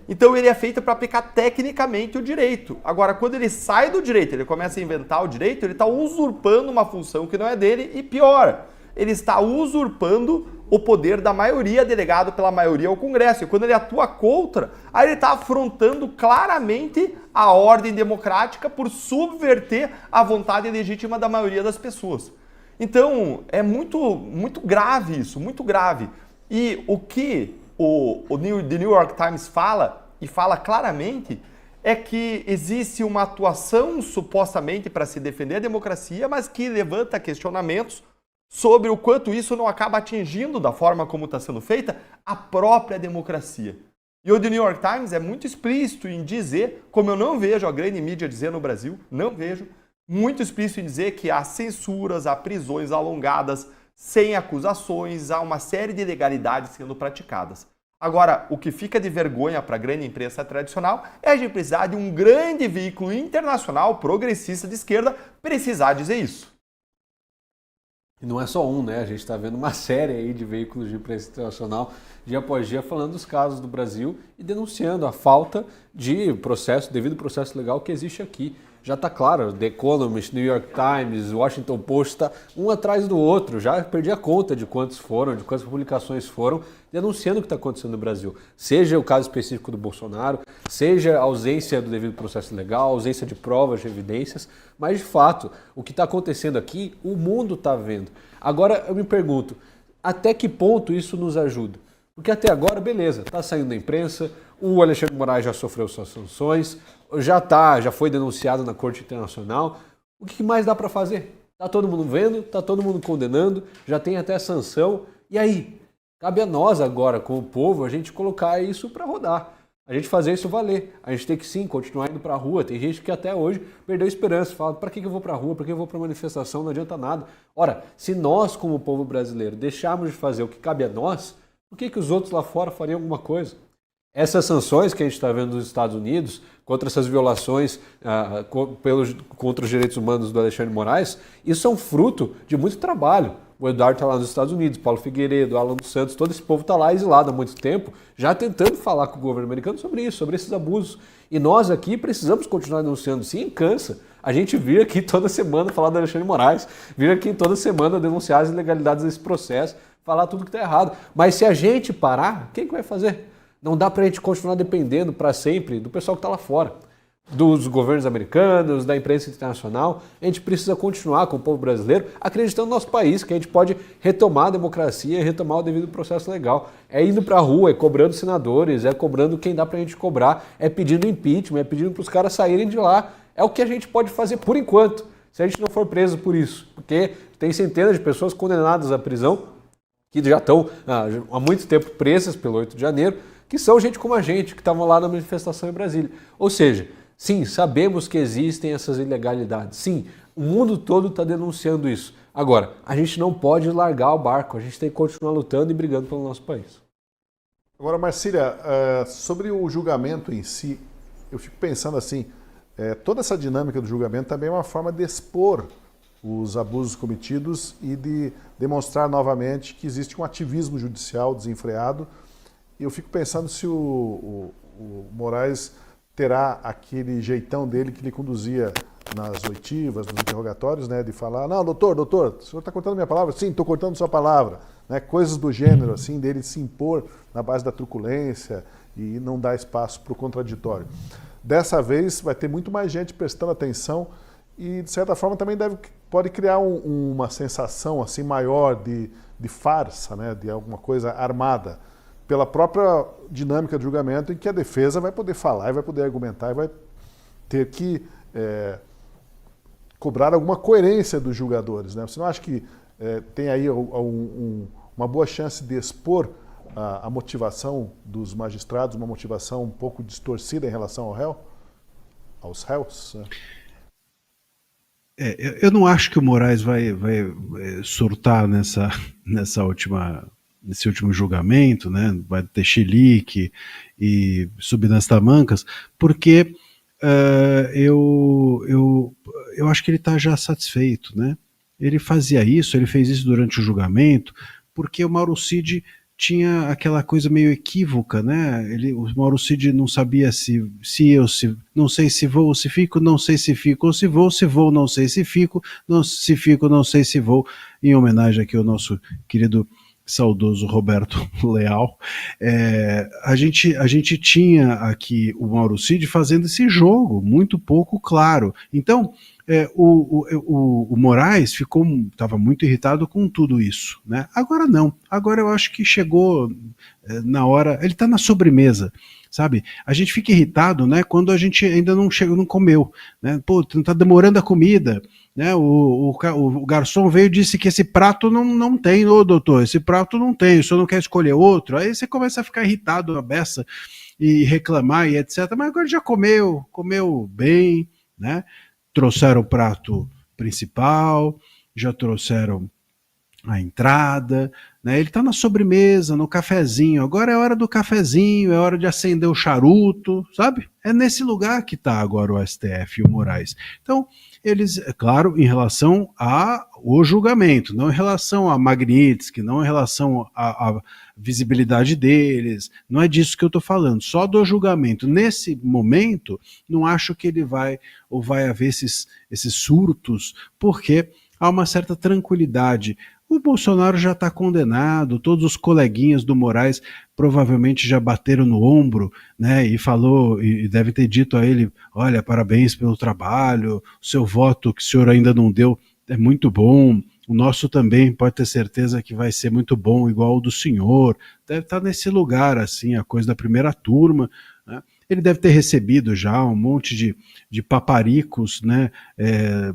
Então ele é feito para aplicar tecnicamente o direito. Agora, quando ele sai do direito, ele começa a inventar o direito, ele está usurpando uma função que não é dele e pior, ele está usurpando o poder da maioria delegado pela maioria ao Congresso. E quando ele atua contra, aí ele está afrontando claramente a ordem democrática por subverter a vontade legítima da maioria das pessoas. Então, é muito grave isso, muito grave. E o que The New York Times fala, e fala claramente, é que existe uma atuação supostamente para se defender a democracia, mas que levanta questionamentos sobre o quanto isso não acaba atingindo, da forma como está sendo feita, a própria democracia. E o The New York Times é muito explícito em dizer, como eu não vejo a grande mídia dizer no Brasil, não vejo, muito explícito em dizer que há censuras, há prisões alongadas, sem acusações, há uma série de ilegalidades sendo praticadas. Agora, o que fica de vergonha para a grande imprensa tradicional é a gente precisar de um grande veículo internacional progressista de esquerda precisar dizer isso. E não é só um, né? A gente está vendo uma série aí de veículos de imprensa internacional dia após dia falando dos casos do Brasil e denunciando a falta de devido processo legal que existe aqui. Já está claro, The Economist, New York Times, Washington Post, está um atrás do outro. Já perdi a conta de quantas publicações foram denunciando o que está acontecendo no Brasil. Seja o caso específico do Bolsonaro, seja a ausência do devido processo legal, a ausência de provas, de evidências, mas de fato, o que está acontecendo aqui, o mundo está vendo. Agora eu me pergunto, até que ponto isso nos ajuda? Porque até agora, beleza, está saindo da imprensa, o Alexandre de Moraes já sofreu suas sanções, já foi denunciado na Corte Internacional. O que mais dá para fazer? Está todo mundo vendo, está todo mundo condenando, já tem até sanção. E aí? Cabe a nós agora, como povo, a gente colocar isso para rodar. A gente fazer isso valer. A gente tem que sim continuar indo para a rua. Tem gente que até hoje perdeu a esperança. Fala, para que eu vou para a rua? Para que eu vou para manifestação? Não adianta nada. Ora, se nós, como povo brasileiro, deixarmos de fazer o que cabe a nós, por que os outros lá fora fariam alguma coisa? Essas sanções que a gente está vendo nos Estados Unidos, contra essas violações contra os direitos humanos do Alexandre de Moraes, isso é um fruto de muito trabalho. O Eduardo está lá nos Estados Unidos, Paulo Figueiredo, Alan dos Santos, todo esse povo está lá exilado há muito tempo, já tentando falar com o governo americano sobre isso, sobre esses abusos. E nós aqui precisamos continuar denunciando. Sim, cansa. A gente vir aqui toda semana falar do Alexandre de Moraes, vir aqui toda semana denunciar as ilegalidades desse processo, falar tudo que está errado. Mas se a gente parar, quem que vai fazer? Não dá para a gente continuar dependendo para sempre do pessoal que está lá fora, dos governos americanos, da imprensa internacional. A gente precisa continuar com o povo brasileiro acreditando no nosso país, que a gente pode retomar a democracia, retomar o devido processo legal. É indo para a rua, é cobrando senadores, é cobrando quem dá para a gente cobrar, é pedindo impeachment, é pedindo para os caras saírem de lá. É o que a gente pode fazer por enquanto, se a gente não for preso por isso. Porque tem centenas de pessoas condenadas à prisão, que já estão há muito tempo presas pelo 8 de janeiro, que são gente como a gente, que estavam lá na manifestação em Brasília. Ou seja, sim, sabemos que existem essas ilegalidades. Sim, o mundo todo está denunciando isso. Agora, a gente não pode largar o barco, a gente tem que continuar lutando e brigando pelo nosso país. Agora, Marcília, sobre o julgamento em si, eu fico pensando assim, toda essa dinâmica do julgamento também é uma forma de expor os abusos cometidos e de demonstrar novamente que existe um ativismo judicial desenfreado. E eu fico pensando se o Moraes terá aquele jeitão dele que lhe conduzia nas oitivas, nos interrogatórios, né, de falar, não, doutor, o senhor está cortando minha palavra? Sim, estou cortando sua palavra. Né, coisas do gênero, assim, dele se impor na base da truculência e não dar espaço para o contraditório. Dessa vez vai ter muito mais gente prestando atenção e, de certa forma, também pode criar uma sensação assim maior de farsa, né, de alguma coisa armada, pela própria dinâmica de julgamento em que a defesa vai poder falar e vai poder argumentar e vai ter que cobrar alguma coerência dos julgadores. Né? Você não acha que tem aí uma boa chance de expor a motivação dos magistrados, uma motivação um pouco distorcida em relação aos réus? Eu não acho que o Moraes vai surtar nesse último julgamento, né? Vai ter chilique e subir nas tamancas, porque eu acho que ele está já satisfeito, né? Ele fez isso durante o julgamento, porque o Mauro Cid tinha aquela coisa meio equívoca, né? O Mauro Cid não sabia não sei se vou ou se fico, não sei se fico ou se vou, não sei se fico, não sei se vou, em homenagem aqui ao nosso querido saudoso Roberto Leal. A gente tinha aqui o Mauro Cid fazendo esse jogo muito pouco claro. Então, o Moraes estava muito irritado com tudo isso, né? Agora não. Agora eu acho que chegou na hora. Ele está na sobremesa, sabe? A gente fica irritado, né? Quando a gente ainda não comeu, né? Pô, tá demorando a comida, né? O garçom veio e disse que esse prato não tem, ô doutor, esse prato não tem, o senhor não quer escolher outro? Aí você começa a ficar irritado na beça e reclamar e etc. Mas agora já comeu bem, né? Trouxeram o prato principal, já trouxeram a entrada, né? Ele está na sobremesa, no cafezinho. Agora é hora do cafezinho, é hora de acender o charuto, sabe? É nesse lugar que está agora o STF e o Moraes. Então, eles, claro, em relação ao julgamento, não em relação a Magnitsky, não em relação à visibilidade deles, não é disso que eu estou falando, só do julgamento. Nesse momento, não acho que ele vai haver esses surtos, porque há uma certa tranquilidade. O Bolsonaro já está condenado, todos os coleguinhas do Moraes provavelmente já bateram no ombro, né, e deve ter dito a ele, olha, parabéns pelo trabalho, o seu voto que o senhor ainda não deu é muito bom, o nosso também pode ter certeza que vai ser muito bom, igual o do senhor, deve estar nesse lugar, assim, a coisa da primeira turma, né? Ele deve ter recebido já um monte de paparicos, né,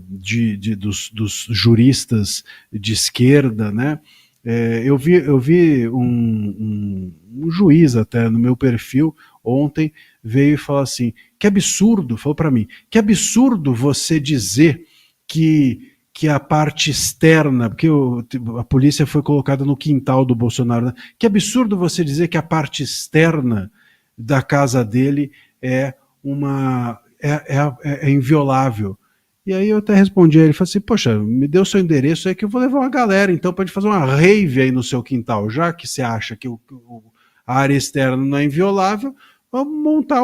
dos juristas de esquerda, né? Eu vi um juiz até no meu perfil ontem, veio e falou assim, que absurdo, falou para mim, que absurdo você dizer que a parte externa, porque a polícia foi colocada no quintal do Bolsonaro, né? Que absurdo você dizer que a parte externa da casa dele é inviolável. E aí eu até respondi a ele, falei assim, poxa, me dê o seu endereço aí que eu vou levar uma galera, então, para fazer uma rave aí no seu quintal, já que você acha que a área externa não é inviolável, vamos montar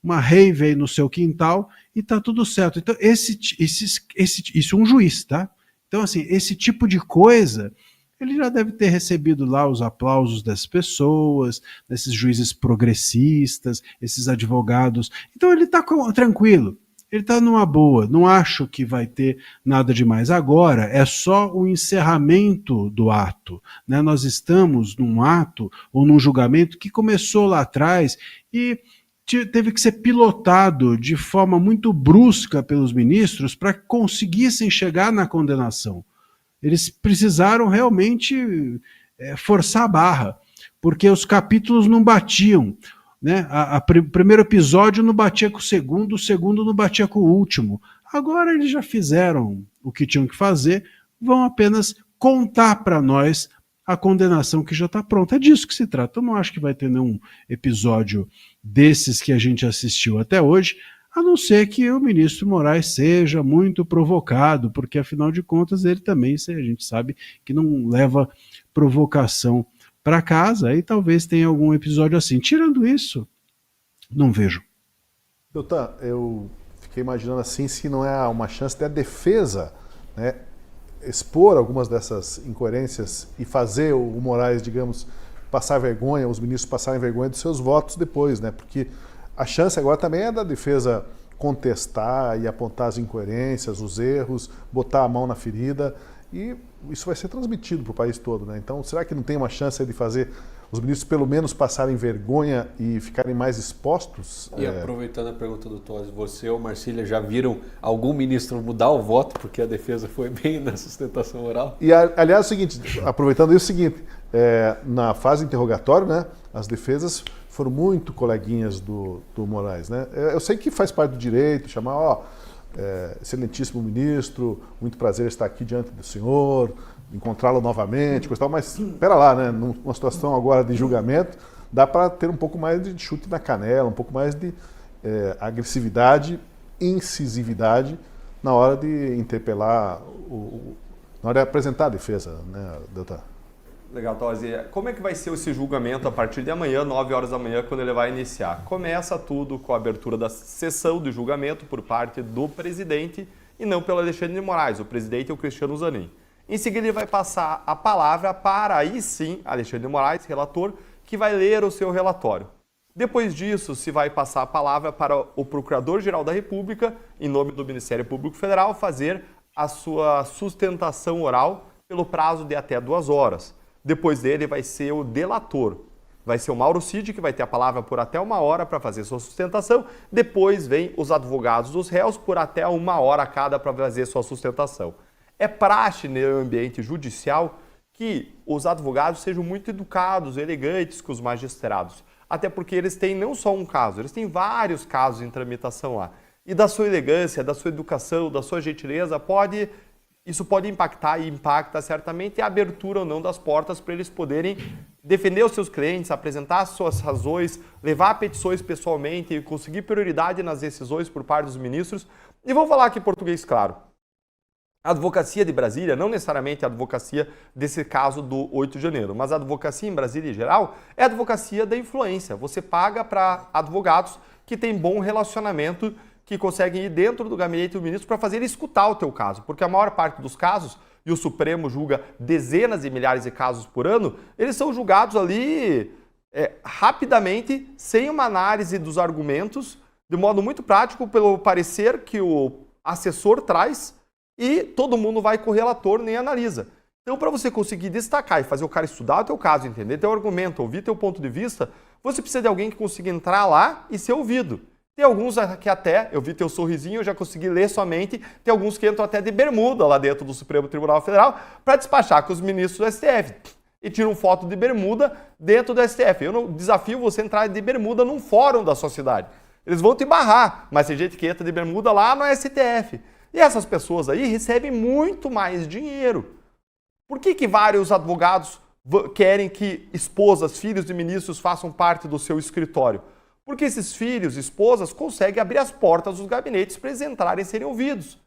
uma rave aí no seu quintal e tá tudo certo. Então, isso é um juiz, tá? Então, assim, esse tipo de coisa, ele já deve ter recebido lá os aplausos das pessoas, desses juízes progressistas, esses advogados. Então, ele tá tranquilo. Ele está numa boa, não acho que vai ter nada demais. Agora, é só o encerramento do ato, né? Nós estamos num ato ou num julgamento que começou lá atrás e teve que ser pilotado de forma muito brusca pelos ministros para que conseguissem chegar na condenação. Eles precisaram realmente forçar a barra, porque os capítulos não batiam. Né? O primeiro episódio não batia com o segundo não batia com o último. Agora eles já fizeram o que tinham que fazer, vão apenas contar para nós a condenação que já está pronta. É disso que se trata. Eu não acho que vai ter nenhum episódio desses que a gente assistiu até hoje, a não ser que o ministro Moraes seja muito provocado, porque afinal de contas ele também, a gente sabe que não leva provocação para casa, aí talvez tenha algum episódio assim. Tirando isso, não vejo. Doutor, eu fiquei imaginando assim, se não é uma chance da defesa, né, expor algumas dessas incoerências e fazer o Moraes, digamos, passar vergonha, os ministros passarem vergonha dos seus votos depois, né? Porque a chance agora também é da defesa contestar e apontar as incoerências, os erros, botar a mão na ferida. E isso vai ser transmitido para o país todo, né? Então, será que não tem uma chance de fazer os ministros pelo menos passarem vergonha e ficarem mais expostos? E aproveitando a pergunta do Tosi, você ou Marcília já viram algum ministro mudar o voto porque a defesa foi bem na sustentação oral? E, aliás, é o seguinte, aproveitando isso, é o seguinte, na fase interrogatória, né, as defesas foram muito coleguinhas do Moraes, né? Eu sei que faz parte do direito chamar, excelentíssimo ministro, muito prazer estar aqui diante do senhor, encontrá-lo novamente, coisa tal, mas espera lá, né? Numa situação agora de julgamento, dá para ter um pouco mais de chute na canela, um pouco mais de agressividade, incisividade na hora de interpelar, na hora de apresentar a defesa, né, doutor? Legal, Tosi. Como é que vai ser esse julgamento a partir de amanhã, 9 horas da manhã, quando ele vai iniciar? Começa tudo com a abertura da sessão de julgamento por parte do presidente e não pelo Alexandre de Moraes. O presidente é o Cristiano Zanin. Em seguida, ele vai passar a palavra para, aí sim, Alexandre de Moraes, relator, que vai ler o seu relatório. Depois disso, se vai passar a palavra para o Procurador-Geral da República, em nome do Ministério Público Federal, fazer a sua sustentação oral pelo prazo de até 2 horas. Depois dele vai ser o delator. Vai ser o Mauro Cid, que vai ter a palavra por até 1 hora para fazer sua sustentação. Depois vem os advogados dos réus por até 1 hora cada para fazer sua sustentação. É praxe no ambiente judicial que os advogados sejam muito educados, elegantes com os magistrados. Até porque eles têm não só um caso, eles têm vários casos em tramitação lá. E da sua elegância, da sua educação, da sua gentileza, isso pode impactar e impacta certamente a abertura ou não das portas para eles poderem defender os seus clientes, apresentar as suas razões, levar petições pessoalmente e conseguir prioridade nas decisões por parte dos ministros. E vou falar aqui em português claro. A advocacia de Brasília, não necessariamente a advocacia desse caso do 8 de janeiro, mas a advocacia em Brasília em geral é a advocacia da influência. Você paga para advogados que têm bom relacionamento, que conseguem ir dentro do gabinete do ministro para fazer ele escutar o teu caso. Porque a maior parte dos casos, e o Supremo julga dezenas de milhares de casos por ano, eles são julgados ali rapidamente, sem uma análise dos argumentos, de modo muito prático, pelo parecer que o assessor traz, e todo mundo vai com o relator, nem analisa. Então, para você conseguir destacar e fazer o cara estudar o teu caso, entender teu argumento, ouvir teu ponto de vista, você precisa de alguém que consiga entrar lá e ser ouvido. Tem alguns que até, eu vi teu sorrisinho, eu já consegui ler sua mente, tem alguns que entram até de bermuda lá dentro do Supremo Tribunal Federal para despachar com os ministros do STF. E tiram foto de bermuda dentro do STF. Eu não desafio você a entrar de bermuda num fórum da sociedade. Eles vão te barrar, mas tem gente que entra de bermuda lá no STF. E essas pessoas aí recebem muito mais dinheiro. Por que vários advogados querem que esposas, filhos de ministros façam parte do seu escritório? Porque esses filhos, esposas, conseguem abrir as portas dos gabinetes para eles entrarem e serem ouvidos.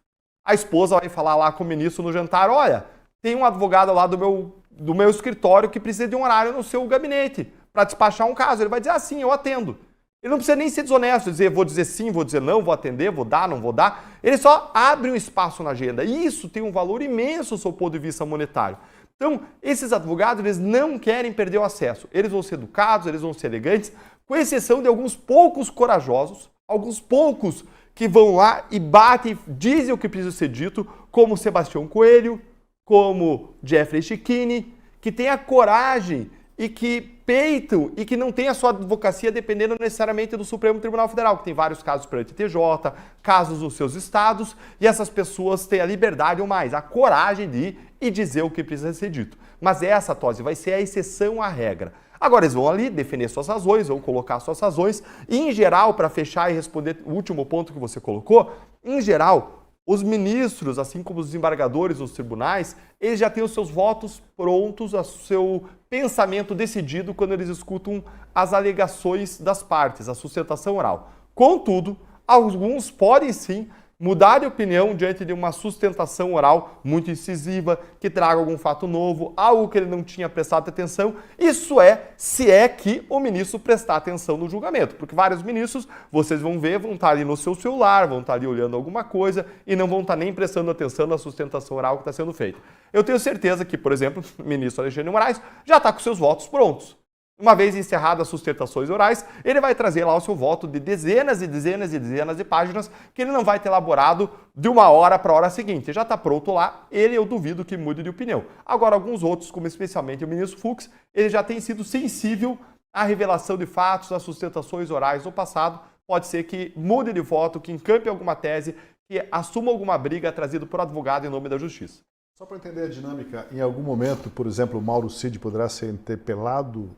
A esposa vai falar lá com o ministro no jantar, olha, tem um advogado lá do meu escritório que precisa de um horário no seu gabinete para despachar um caso. Ele vai dizer, sim, eu atendo. Ele não precisa nem ser desonesto, dizer, vou dizer sim, vou dizer não, vou atender, vou dar, não vou dar. Ele só abre um espaço na agenda. E isso tem um valor imenso do seu ponto de vista monetário. Então, esses advogados, eles não querem perder o acesso. Eles vão ser educados, eles vão ser elegantes, com exceção de alguns poucos corajosos, alguns poucos que vão lá e batem, dizem o que precisa ser dito, como Sebastião Coelho, como Jeffrey Schichini, que tem a coragem e que peitam e que não tem a sua advocacia dependendo necessariamente do Supremo Tribunal Federal, que tem vários casos perante TJ, casos dos seus estados, e essas pessoas têm a liberdade ou mais, a coragem de ir e dizer o que precisa ser dito. Mas essa, Tosi, vai ser a exceção à regra. Agora eles vão ali defender suas razões, vão colocar suas razões, e em geral, para fechar e responder o último ponto que você colocou, em geral, os ministros, assim como os desembargadores nos tribunais, eles já têm os seus votos prontos, o seu pensamento decidido quando eles escutam as alegações das partes, a sustentação oral. Contudo, alguns podem sim mudar de opinião diante de uma sustentação oral muito incisiva, que traga algum fato novo, algo que ele não tinha prestado atenção. Isso é, se é que o ministro prestar atenção no julgamento, porque vários ministros, vocês vão ver, vão estar ali no seu celular, vão estar ali olhando alguma coisa e não vão estar nem prestando atenção na sustentação oral que está sendo feita. Eu tenho certeza que, por exemplo, o ministro Alexandre de Moraes já está com seus votos prontos. Uma vez encerradas as sustentações orais, ele vai trazer lá o seu voto de dezenas e dezenas e dezenas de páginas que ele não vai ter elaborado de uma hora para a hora seguinte. Já está pronto lá, eu duvido que mude de opinião. Agora, alguns outros, como especialmente o ministro Fux, ele já tem sido sensível à revelação de fatos, às sustentações orais do passado. Pode ser que mude de voto, que encampe alguma tese, que assuma alguma briga trazida por advogado em nome da justiça. Só para entender a dinâmica, em algum momento, por exemplo, o Mauro Cid poderá ser interpelado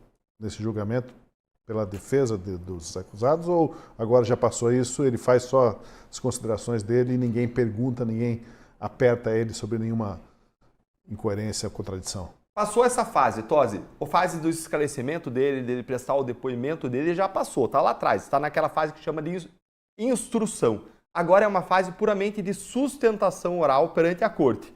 nesse julgamento pela defesa dos acusados, ou agora já passou isso, ele faz só as considerações dele e ninguém pergunta, ninguém aperta ele sobre nenhuma incoerência ou contradição? Passou essa fase, Tosi. A fase do esclarecimento dele prestar o depoimento dele já passou, está lá atrás, está naquela fase que chama de instrução. Agora é uma fase puramente de sustentação oral perante a corte.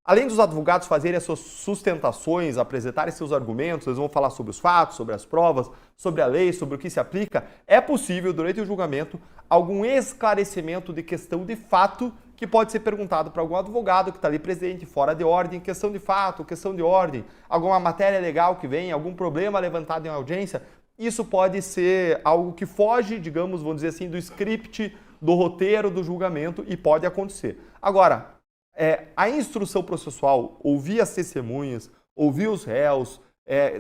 Além dos advogados fazerem as suas sustentações, apresentarem seus argumentos, eles vão falar sobre os fatos, sobre as provas, sobre a lei, sobre o que se aplica, é possível, durante o julgamento, algum esclarecimento de questão de fato que pode ser perguntado para algum advogado que está ali presente, fora de ordem, questão de fato, questão de ordem, alguma matéria legal que vem, algum problema levantado em audiência. Isso pode ser algo que foge, digamos, vamos dizer assim, do script, do roteiro do julgamento e pode acontecer. Agora, a instrução processual, ouvir as testemunhas, ouvir os réus,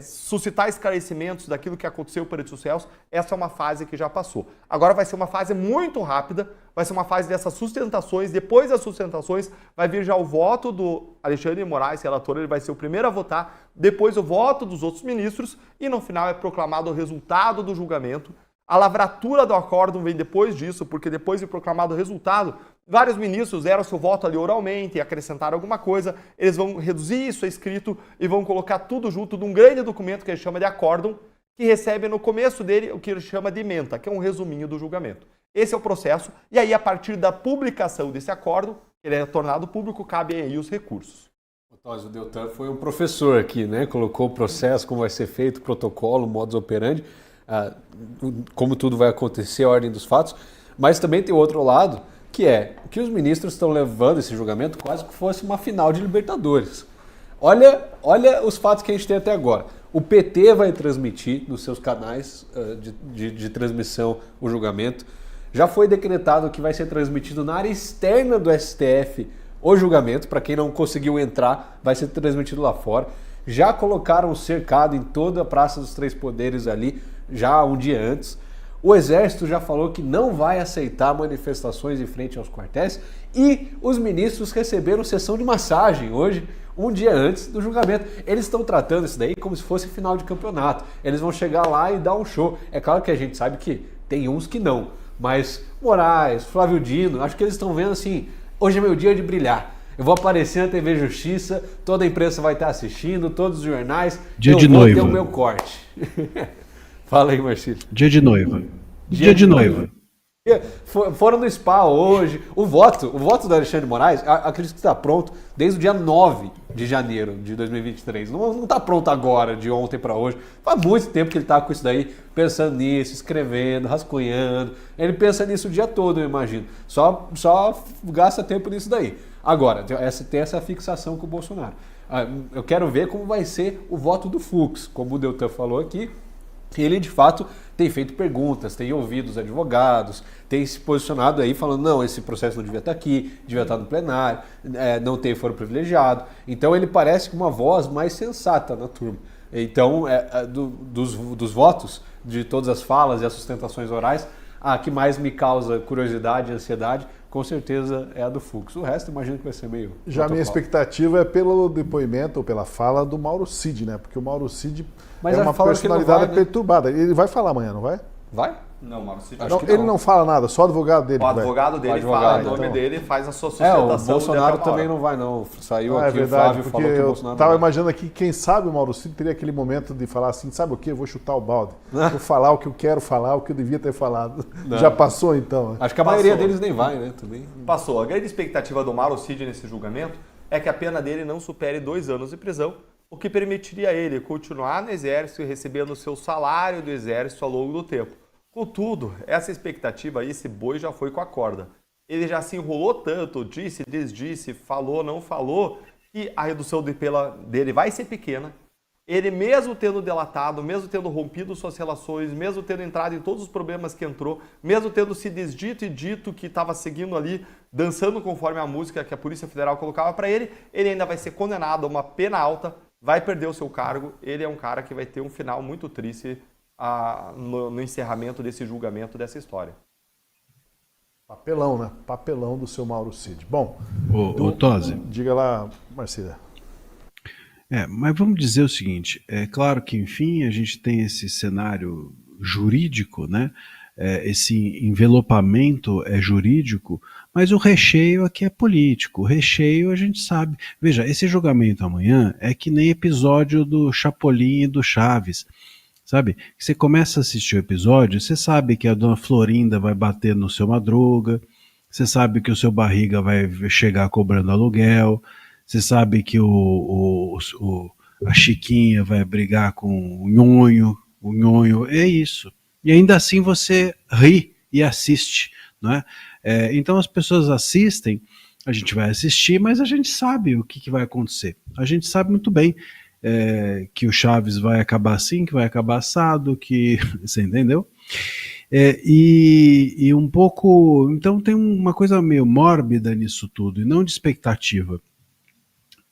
suscitar esclarecimentos daquilo que aconteceu perante os réus, essa é uma fase que já passou. Agora vai ser uma fase muito rápida, vai ser uma fase dessas sustentações, depois das sustentações vai vir já o voto do Alexandre de Moraes, relator, ele vai ser o primeiro a votar, depois o voto dos outros ministros e no final é proclamado o resultado do julgamento. A lavratura do acórdão vem depois disso, porque depois de proclamado o resultado, vários ministros deram seu voto ali oralmente e acrescentaram alguma coisa, eles vão reduzir isso a escrito e vão colocar tudo junto num grande documento que ele chama de acórdão, que recebe no começo dele o que ele chama de ementa, que é um resuminho do julgamento. Esse é o processo, e aí a partir da publicação desse acórdão, ele é tornado público, cabem aí os recursos. O Deltan foi um professor aqui, né? Colocou o processo, como vai ser feito, o protocolo, modus operandi, como tudo vai acontecer, a ordem dos fatos, mas também tem o outro lado, que é que os ministros estão levando esse julgamento quase que fosse uma final de Libertadores. Olha os fatos que a gente tem até agora. O PT vai transmitir nos seus canais de transmissão o julgamento. Já foi decretado que vai ser transmitido na área externa do STF o julgamento. Para quem não conseguiu entrar, vai ser transmitido lá fora. Já colocaram cercado em toda a Praça dos Três Poderes ali, já um dia antes. O Exército já falou que não vai aceitar manifestações em frente aos quartéis e os ministros receberam sessão de massagem hoje, um dia antes do julgamento. Eles estão tratando isso daí como se fosse final de campeonato. Eles vão chegar lá e dar um show. É claro que a gente sabe que tem uns que não, mas Moraes, Flávio Dino, acho que eles estão vendo assim, hoje é meu dia de brilhar. Eu vou aparecer na TV Justiça, toda a imprensa vai estar assistindo, todos os jornais. Dia eu de vou noiva. ter o meu corte. Fala aí, Marcílio. Dia de noiva. Dia de noiva. Foram no spa hoje. O voto do Alexandre de Moraes, acredito que está pronto desde o dia 9 de janeiro de 2023. Não está pronto agora, de ontem para hoje. Faz muito tempo que ele está com isso daí, pensando nisso, escrevendo, rascunhando. Ele pensa nisso o dia todo, eu imagino. Só gasta tempo nisso daí. Agora, tem essa fixação com o Bolsonaro. Eu quero ver como vai ser o voto do Fux, como o Deltan falou aqui. Ele, de fato, tem feito perguntas, tem ouvido os advogados, tem se posicionado aí falando, não, esse processo não devia estar aqui, devia estar no plenário, não tem foro privilegiado. Então ele parece uma voz mais sensata na turma. Então, dos votos, de todas as falas e as sustentações orais, a que mais me causa curiosidade e ansiedade, com certeza é a do Fux. O resto, imagino que vai ser meio... Já a minha expectativa é pelo depoimento ou pela fala do Mauro Cid, né? Porque o Mauro Cid é uma personalidade perturbada. Ele vai falar amanhã, não vai? Vai? Não, Mauro Cid. Não, ele não fala nada, só o advogado dele. O advogado dele fala o nome então. dele e faz a sua sustentação. O Bolsonaro também não vai, não. Saiu aqui, verdade, o Flávio porque falou que o eu Bolsonaro tava não vai. imaginando aqui, quem sabe o Mauro Cid teria aquele momento de falar assim, sabe o quê? Eu vou chutar o balde. Vou falar o que eu quero falar, o que eu devia ter falado. Não. Já passou então? Acho que a maioria deles nem vai, né? Também. Passou. A grande expectativa do Mauro Cid nesse julgamento é que a pena dele não supere 2 anos de prisão, o que permitiria a ele continuar no Exército e recebendo o seu salário do Exército ao longo do tempo. Contudo, essa expectativa aí, esse boi já foi com a corda. Ele já se enrolou tanto, disse, desdisse, falou, não falou, que a redução de pena dele vai ser pequena. Ele, mesmo tendo delatado, mesmo tendo rompido suas relações, mesmo tendo entrado em todos os problemas que entrou, mesmo tendo se desdito e dito que estava seguindo ali, dançando conforme a música que a Polícia Federal colocava para ele, ele ainda vai ser condenado a uma pena alta, vai perder o seu cargo. Ele é um cara que vai ter um final muito triste no encerramento desse julgamento, dessa história. Papelão, né? Papelão do seu Mauro Cid. Bom, Ô Tosi. Diga lá, Marcília. Mas vamos dizer o seguinte, é claro que, enfim, a gente tem esse cenário jurídico, né? Esse envelopamento é jurídico, mas o recheio aqui é político. O recheio a gente sabe. Veja, esse julgamento amanhã é que nem episódio do Chapolin e do Chaves. Sabe? Você começa a assistir o episódio, você sabe que a dona Florinda vai bater no seu Madruga, você sabe que o seu Barriga vai chegar cobrando aluguel, você sabe que a Chiquinha vai brigar com o Nhonho, é isso. E ainda assim você ri e assiste, não é? Então as pessoas assistem, a gente vai assistir, mas a gente sabe o que vai acontecer. A gente sabe muito bem que o Chaves vai acabar assim, que vai acabar assado, que... Você entendeu? E um pouco... Então tem uma coisa meio mórbida nisso tudo, e não de expectativa.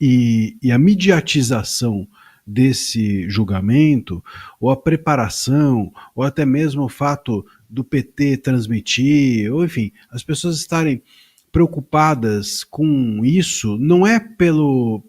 E a mediatização desse julgamento, ou a preparação, ou até mesmo o fato do PT transmitir, ou enfim, as pessoas estarem preocupadas com isso, não é pelo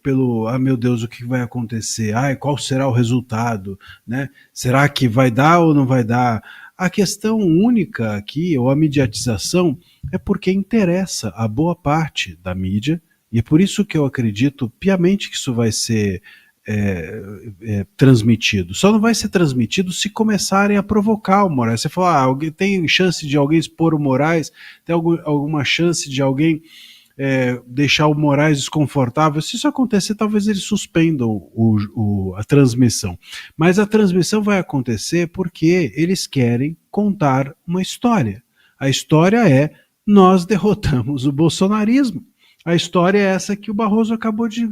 meu Deus, o que vai acontecer? Qual será o resultado? Né? Será que vai dar ou não vai dar? A questão única aqui, ou a mediatização, é porque interessa a boa parte da mídia, e é por isso que eu acredito piamente que isso vai ser transmitido. Só não vai ser transmitido se começarem a provocar o Moraes. Você fala, tem chance de alguém expor o Moraes? Tem alguma chance de alguém deixar o Moraes desconfortável? Se isso acontecer, talvez eles suspendam a transmissão. Mas a transmissão vai acontecer porque eles querem contar uma história. A história é: nós derrotamos o bolsonarismo. A história é essa que o Barroso acabou de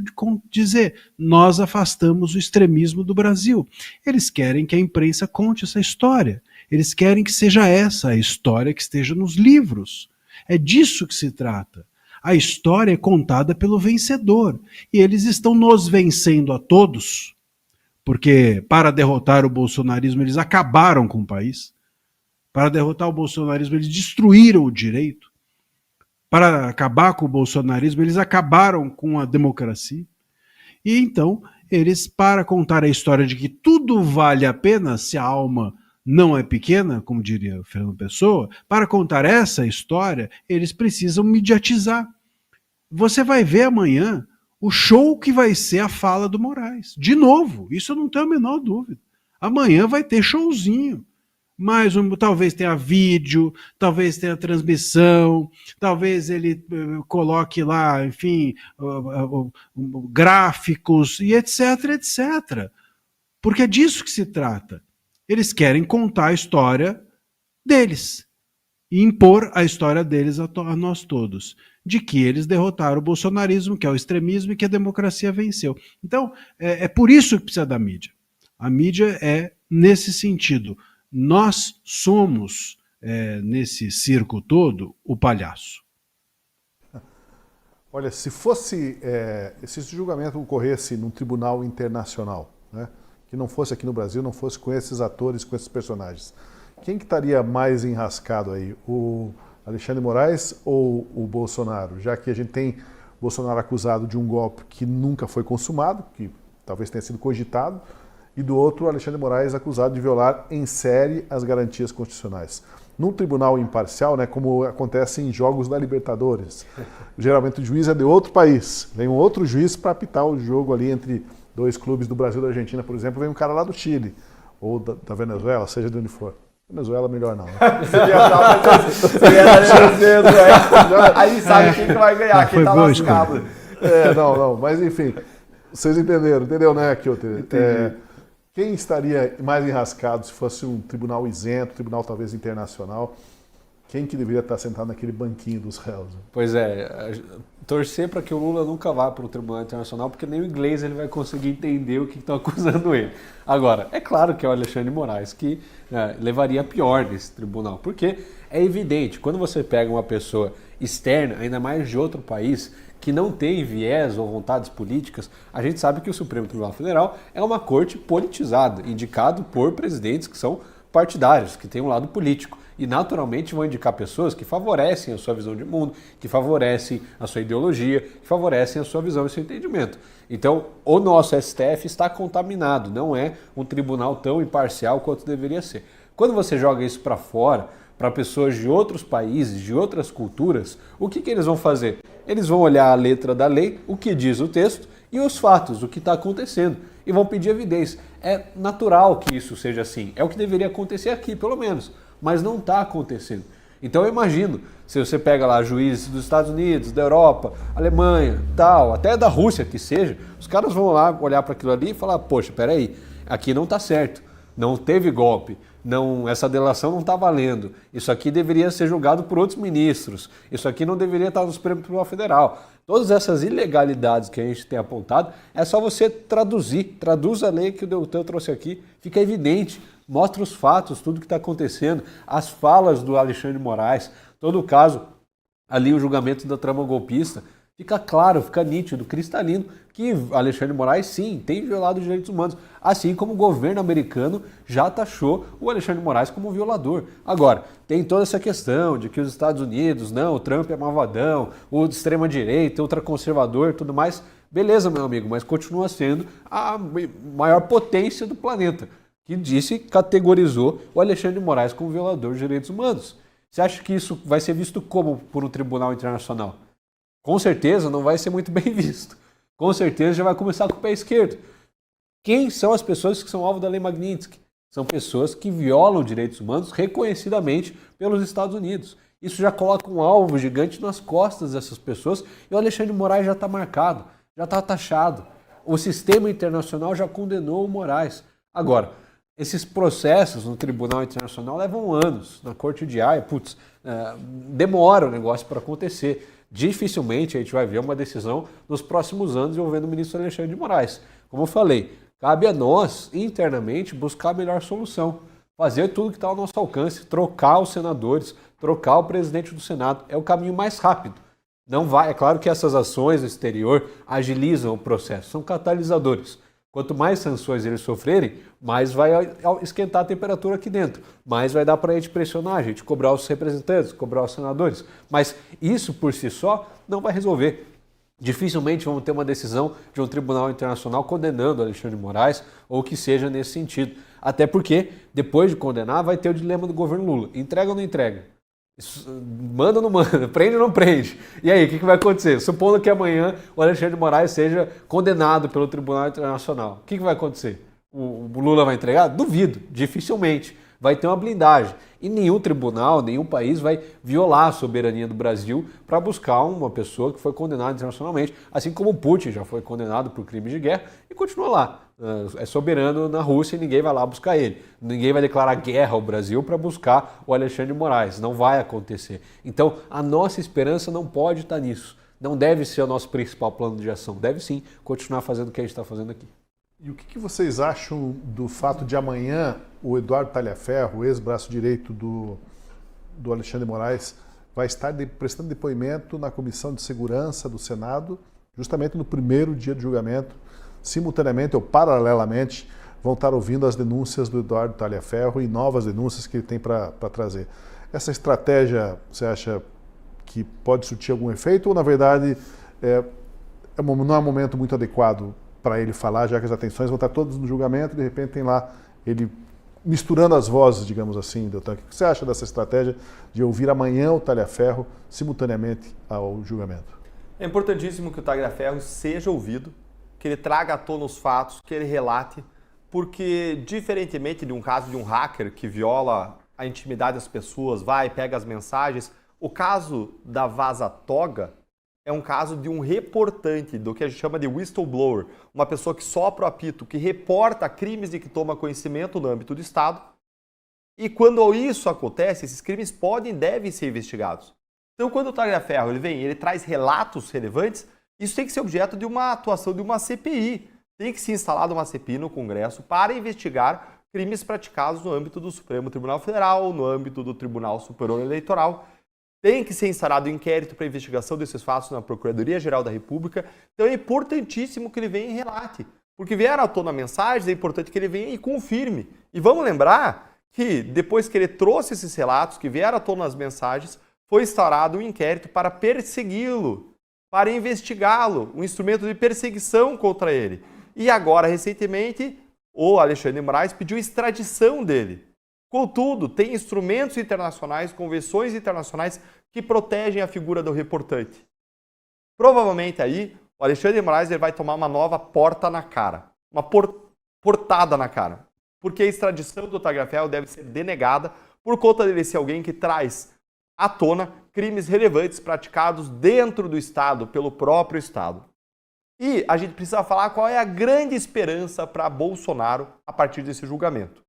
dizer. Nós afastamos o extremismo do Brasil. Eles querem que a imprensa conte essa história. Eles querem que seja essa a história que esteja nos livros. É disso que se trata. A história é contada pelo vencedor. E eles estão nos vencendo a todos, porque para derrotar o bolsonarismo eles acabaram com o país. Para derrotar o bolsonarismo eles destruíram o direito. Para acabar com o bolsonarismo eles acabaram com a democracia. E então, eles, para contar a história de que tudo vale a pena se a alma não é pequena, como diria o Fernando Pessoa, para contar essa história, eles precisam mediatizar. Você vai ver amanhã o show que vai ser a fala do Moraes. De novo, isso eu não tenho a menor dúvida. Amanhã vai ter showzinho. Mas talvez tenha vídeo, talvez tenha transmissão, talvez ele coloque lá, enfim, gráficos e etc, etc. Porque é disso que se trata. Eles querem contar a história deles e impor a história deles a nós todos, de que eles derrotaram o bolsonarismo, que é o extremismo e que a democracia venceu. Então, é por isso que precisa da mídia. A mídia é nesse sentido. Nós somos, nesse circo todo, o palhaço. Olha, se esse julgamento ocorresse num tribunal internacional, né, que não fosse aqui no Brasil, não fosse com esses atores, com esses personagens, quem que estaria mais enrascado aí? O Alexandre Moraes ou o Bolsonaro? Já que a gente tem Bolsonaro acusado de um golpe que nunca foi consumado, que talvez tenha sido cogitado, e do outro, Alexandre Moraes acusado de violar em série as garantias constitucionais. Num tribunal imparcial, né, como acontece em jogos da Libertadores, geralmente o juiz é de outro país, vem um outro juiz para apitar o jogo ali entre dois clubes do Brasil e da Argentina, por exemplo, vem um cara lá do Chile, ou da Venezuela, seja de onde for. Venezuela melhor não, né? Aí sabe quem que vai ganhar, quem tá lascado. Não, mas enfim, vocês entendeu, né, Kyoto? Quem estaria mais enrascado se fosse um tribunal isento, tribunal talvez internacional? Quem que deveria estar sentado naquele banquinho dos réus? Pois é, torcer para que o Lula nunca vá para o Tribunal Internacional, porque nem o inglês ele vai conseguir entender o que estão acusando ele. Agora, é claro que é o Alexandre de Moraes que levaria a pior nesse tribunal, porque é evidente, quando você pega uma pessoa externa, ainda mais de outro país, que não tem viés ou vontades políticas, a gente sabe que o Supremo Tribunal Federal é uma corte politizada, indicado por presidentes que são partidários, que têm um lado político. E naturalmente vão indicar pessoas que favorecem a sua visão de mundo, que favorecem a sua ideologia, que favorecem a sua visão e seu entendimento. Então, o nosso STF está contaminado, não é um tribunal tão imparcial quanto deveria ser. Quando você joga isso para fora, para pessoas de outros países, de outras culturas, o que eles vão fazer? Eles vão olhar a letra da lei, o que diz o texto e os fatos, o que está acontecendo, e vão pedir evidência. É natural que isso seja assim, é o que deveria acontecer aqui, pelo menos, mas não está acontecendo. Então eu imagino, se você pega lá juízes dos Estados Unidos, da Europa, Alemanha, tal, até da Rússia que seja, os caras vão lá olhar para aquilo ali e falar, poxa, peraí, aqui não está certo, não teve golpe, não, essa delação não está valendo, isso aqui deveria ser julgado por outros ministros, isso aqui não deveria estar no Supremo Tribunal Federal. Todas essas ilegalidades que a gente tem apontado, é só você traduz a lei que o Deltan trouxe aqui, fica evidente, mostra os fatos, tudo que está acontecendo, as falas do Alexandre de Moraes, todo o caso, ali o julgamento da trama golpista, fica claro, fica nítido, cristalino, que Alexandre de Moraes, sim, tem violado os direitos humanos, assim como o governo americano já taxou o Alexandre de Moraes como violador. Agora, tem toda essa questão de que os Estados Unidos, não, o Trump é malvadão, o de extrema-direita, ultraconservador e tudo mais. Beleza, meu amigo, mas continua sendo a maior potência do planeta, que categorizou o Alexandre de Moraes como violador de direitos humanos. Você acha que isso vai ser visto como por um tribunal internacional? Com certeza não vai ser muito bem visto. Com certeza já vai começar com o pé esquerdo. Quem são as pessoas que são alvo da Lei Magnitsky? São pessoas que violam direitos humanos reconhecidamente pelos Estados Unidos. Isso já coloca um alvo gigante nas costas dessas pessoas e o Alexandre de Moraes já está marcado, já está taxado. O sistema internacional já condenou o Moraes. Agora, esses processos no Tribunal Internacional levam anos. Na Corte de Haia, demora o negócio para acontecer. Dificilmente a gente vai ver uma decisão nos próximos anos envolvendo o ministro Alexandre de Moraes. Como eu falei, cabe a nós, internamente, buscar a melhor solução. Fazer tudo que está ao nosso alcance, trocar os senadores, trocar o presidente do Senado. É o caminho mais rápido. Não vai, é claro que essas ações no exterior agilizam o processo, são catalisadores. Quanto mais sanções eles sofrerem, mais vai esquentar a temperatura aqui dentro, mais vai dar para a gente pressionar, a gente cobrar os representantes, cobrar os senadores. Mas isso por si só não vai resolver. Dificilmente vamos ter uma decisão de um tribunal internacional condenando Alexandre de Moraes ou que seja nesse sentido. Até porque, depois de condenar, vai ter o dilema do governo Lula. Entrega ou não entrega? Manda ou não manda? Prende ou não prende? E aí, o que vai acontecer? Supondo que amanhã o Alexandre de Moraes seja condenado pelo Tribunal Internacional. O que vai acontecer? O Lula vai entregar? Duvido, dificilmente. Vai ter uma blindagem. E nenhum tribunal, nenhum país vai violar a soberania do Brasil para buscar uma pessoa que foi condenada internacionalmente, assim como o Putin já foi condenado por crimes de guerra e continua lá. É soberano na Rússia e ninguém vai lá buscar ele. Ninguém vai declarar guerra ao Brasil para buscar o Alexandre de Moraes. Não vai acontecer. Então, a nossa esperança não pode estar nisso. Não deve ser o nosso principal plano de ação. Deve sim continuar fazendo o que a gente está fazendo aqui. E o que vocês acham do fato de amanhã o Eduardo Talhaferro, o ex-braço direito do Alexandre de Moraes, vai estar prestando depoimento na Comissão de Segurança do Senado, justamente no primeiro dia de julgamento, simultaneamente ou paralelamente, vão estar ouvindo as denúncias do Eduardo Talhaferro e novas denúncias que ele tem para trazer. Essa estratégia, você acha que pode surtir algum efeito ou, na verdade, não é um momento muito adequado para ele falar, já que as atenções vão estar todas no julgamento e, de repente, tem lá ele misturando as vozes, digamos assim, Deltan? O que você acha dessa estratégia de ouvir amanhã o Talhaferro simultaneamente ao julgamento? É importantíssimo que o Talhaferro seja ouvido, que ele traga à tona os fatos, que ele relate, porque, diferentemente de um caso de um hacker que viola a intimidade das pessoas, vai, pega as mensagens, o caso da Vaza Toga é um caso de um reportante, do que a gente chama de whistleblower, uma pessoa que sopra o apito, que reporta crimes de que toma conhecimento no âmbito do Estado. E quando isso acontece, esses crimes podem e devem ser investigados. Então, quando o Talhaferro ele traz relatos relevantes, isso tem que ser objeto de uma atuação de uma CPI. Tem que ser instalada uma CPI no Congresso para investigar crimes praticados no âmbito do Supremo Tribunal Federal, no âmbito do Tribunal Superior Eleitoral. Tem que ser instaurado um inquérito para investigação desses fatos na Procuradoria-Geral da República. Então é importantíssimo que ele venha e relate. Porque vieram à tona mensagens, é importante que ele venha e confirme. E vamos lembrar que depois que ele trouxe esses relatos, que vieram à tona as mensagens, foi instaurado um inquérito para persegui-lo, para investigá-lo, um instrumento de perseguição contra ele. E agora, recentemente, o Alexandre de Moraes pediu extradição dele. Contudo, tem instrumentos internacionais, convenções internacionais que protegem a figura do reportante. Provavelmente aí, o Alexandre de Moraes vai tomar uma nova porta na cara, uma portada na cara, porque a extradição do Talhaferro deve ser denegada por conta dele ser alguém que traz à tona crimes relevantes praticados dentro do Estado, pelo próprio Estado. E a gente precisa falar qual é a grande esperança para Bolsonaro a partir desse julgamento.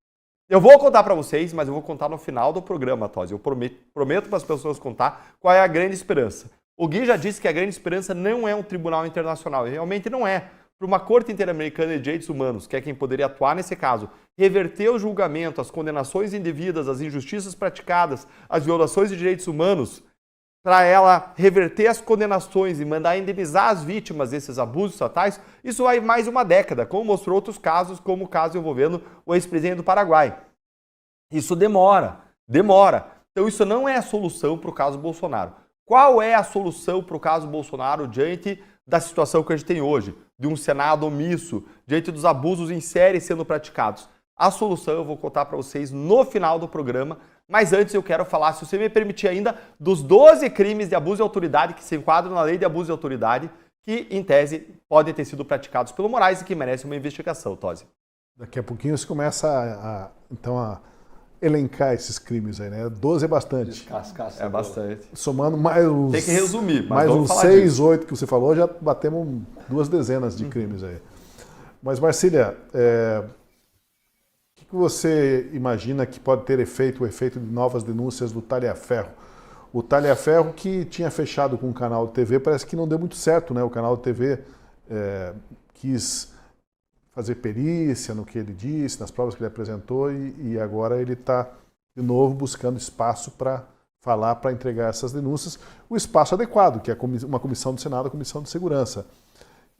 Eu vou contar para vocês, mas eu vou contar no final do programa, Tosi. Eu prometo para as pessoas contar qual é a grande esperança. O Gui já disse que a grande esperança não é um tribunal internacional. E realmente não é. Para uma Corte Interamericana de Direitos Humanos, que é quem poderia atuar nesse caso, reverter o julgamento, as condenações indevidas, as injustiças praticadas, as violações de direitos humanos, para ela reverter as condenações e mandar indenizar as vítimas desses abusos estatais, isso vai mais uma década, como mostrou outros casos, como o caso envolvendo o ex-presidente do Paraguai. Isso demora. Então isso não é a solução para o caso Bolsonaro. Qual é a solução para o caso Bolsonaro diante da situação que a gente tem hoje? De um Senado omisso, diante dos abusos em série sendo praticados? A solução eu vou contar para vocês no final do programa, mas antes eu quero falar, se você me permitir ainda, dos 12 crimes de abuso de autoridade que se enquadram na lei de abuso de autoridade, que, em tese, podem ter sido praticados pelo Moraes e que merecem uma investigação, Tosi. Daqui a pouquinho você começa a elencar esses crimes aí, né? 12 é bastante. É bastante. Somando mais uns... Tem que resumir, mas mais vamos uns falar 6, disso. 8 que você falou, já batemos 2 dezenas de crimes aí. Mas, Marcília, o que você imagina que pode ter o efeito de novas denúncias do Talhaferro? O Talhaferro, que tinha fechado com o canal de TV, parece que não deu muito certo, né? O canal de TV quis fazer perícia no que ele disse, nas provas que ele apresentou, e agora ele está, de novo, buscando espaço para falar para entregar essas denúncias, o espaço adequado, que é uma comissão do Senado, a Comissão de Segurança.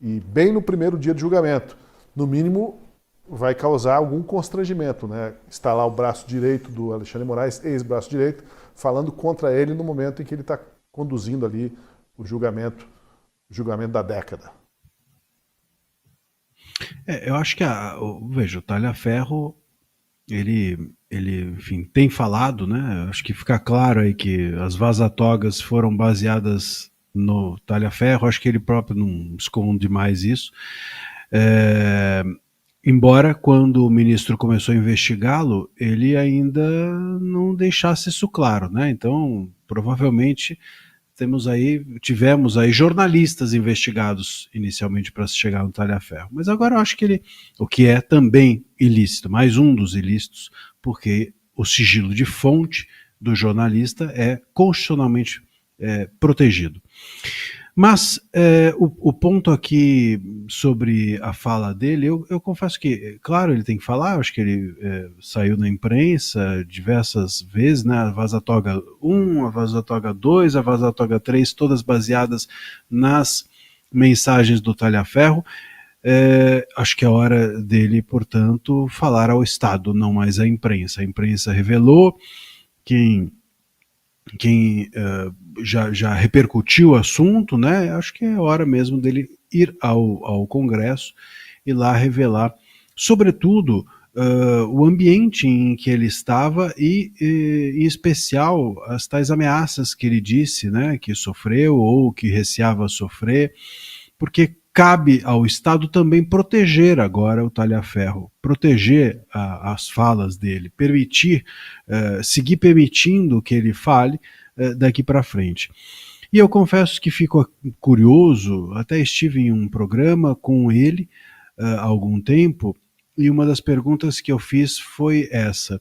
E bem no primeiro dia de julgamento, no mínimo vai causar algum constrangimento, né? Está lá o braço direito do Alexandre de Moraes, ex-braço direito, falando contra ele no momento em que ele está conduzindo ali o julgamento da década. Eu acho que veja, o Talhaferro, ele, enfim, tem falado, né? Acho que fica claro aí que as vaza-togas foram baseadas no Talhaferro, acho que ele próprio não esconde mais isso. Embora quando o ministro começou a investigá-lo, ele ainda não deixasse isso claro, né? Então, provavelmente tivemos aí jornalistas investigados inicialmente para se chegar no Talhaferro. Mas agora eu acho que o que é também ilícito, mais um dos ilícitos, porque o sigilo de fonte do jornalista é constitucionalmente protegido. Mas o ponto aqui sobre a fala dele, eu confesso que, claro, ele tem que falar, acho que ele saiu na imprensa diversas vezes, né, a Vaza-Toga 1, a Vaza-Toga 2, a Vaza-Toga 3, todas baseadas nas mensagens do Talhaferro. Acho que é hora dele, portanto, falar ao Estado, não mais à imprensa. A imprensa revelou, quem já repercutiu o assunto, né? Acho que é hora mesmo dele ir ao Congresso e lá revelar, sobretudo, o ambiente em que ele estava e, em especial, as tais ameaças que ele disse, né, que sofreu ou que receava sofrer, porque cabe ao Estado também proteger agora o Talhaferro, proteger as falas dele, seguir permitindo que ele fale daqui para frente. E eu confesso que fico curioso, até estive em um programa com ele há algum tempo, e uma das perguntas que eu fiz foi essa: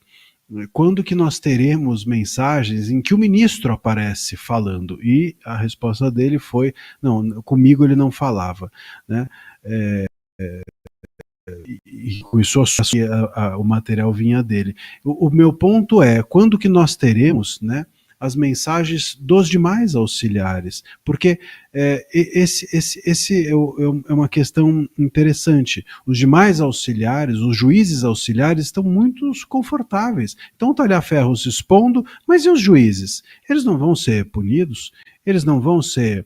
quando que nós teremos mensagens em que o ministro aparece falando? E a resposta dele foi: não, comigo ele não falava, né? E com isso o material vinha dele. O meu ponto é, quando que nós teremos, né, as mensagens dos demais auxiliares? Porque esse é uma questão interessante. Os demais auxiliares, os juízes auxiliares, estão muito confortáveis. Então o Talhaferro se expondo, mas e os juízes? Eles não vão ser punidos? Eles não vão ser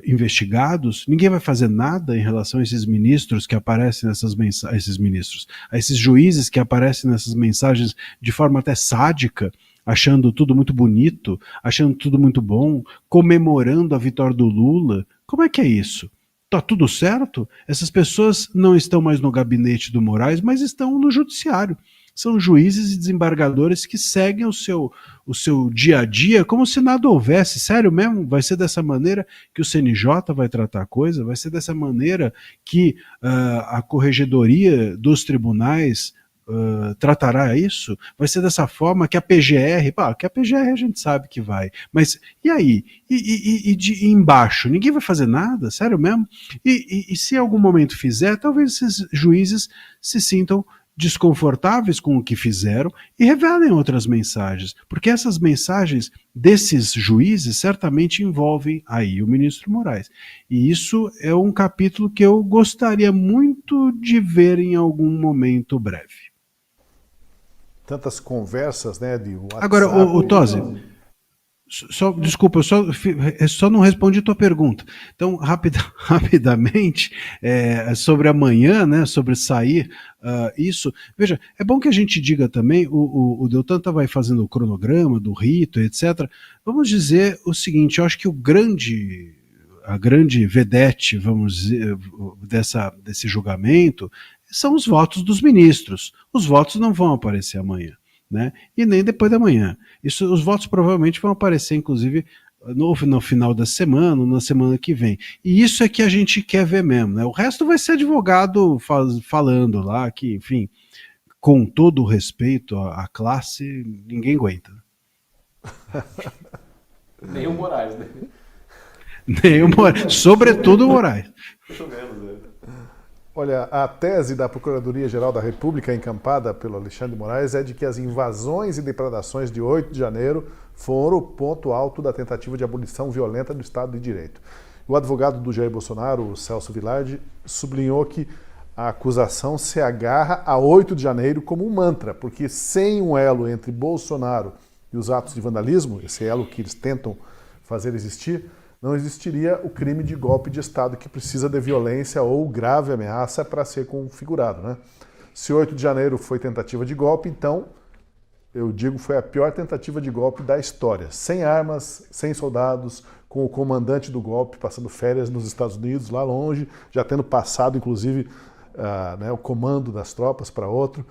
investigados? Ninguém vai fazer nada em relação a esses ministros que aparecem nessas mensagens, a esses juízes que aparecem nessas mensagens de forma até sádica, achando tudo muito bonito, achando tudo muito bom, comemorando a vitória do Lula. Como é que é isso? Tá tudo certo? Essas pessoas não estão mais no gabinete do Moraes, mas estão no judiciário. São juízes e desembargadores que seguem o seu dia a dia como se nada houvesse. Sério mesmo? Vai ser dessa maneira que o CNJ vai tratar a coisa? Vai ser dessa maneira que a corregedoria dos tribunais tratará isso? Vai ser dessa forma que a PGR, que a PGR a gente sabe que vai, mas e aí? E embaixo? Ninguém vai fazer nada? Sério mesmo? E se em algum momento fizer, talvez esses juízes se sintam desconfortáveis com o que fizeram e revelem outras mensagens, porque essas mensagens desses juízes certamente envolvem aí o ministro Moraes. E isso é um capítulo que eu gostaria muito de ver em algum momento breve. Tantas conversas, né, de WhatsApp. Agora, o Tosi, desculpa, eu só não respondi a tua pergunta. Então, rapidamente, sobre amanhã, né, sobre sair isso. Veja, é bom que a gente diga também, o Deltan vai fazendo o cronograma do rito, etc. Vamos dizer o seguinte: eu acho que a grande vedete, vamos dizer, desse julgamento são os votos dos ministros. Os votos não vão aparecer amanhã, né? E nem depois da manhã. Os votos provavelmente vão aparecer, inclusive, no final da semana, ou na semana que vem. E isso é que a gente quer ver mesmo, né? O resto vai ser advogado falando lá, que, enfim, com todo o respeito à classe, ninguém aguenta. Nem o Moraes, né? Nem o Moraes. Sobretudo o Moraes. Muito menos, né? Olha, a tese da Procuradoria-Geral da República, encampada pelo Alexandre de Moraes, é de que as invasões e depredações de 8 de janeiro foram o ponto alto da tentativa de abolição violenta do Estado de Direito. O advogado do Jair Bolsonaro, o Celso Vilardi, sublinhou que a acusação se agarra a 8 de janeiro como um mantra, porque sem um elo entre Bolsonaro e os atos de vandalismo, esse elo que eles tentam fazer existir, não existiria o crime de golpe de Estado que precisa de violência ou grave ameaça para ser configurado, né? Se 8 de janeiro foi tentativa de golpe, então, eu digo, foi a pior tentativa de golpe da história. Sem armas, sem soldados, com o comandante do golpe passando férias nos Estados Unidos, lá longe, já tendo passado, inclusive, o comando das tropas para outro.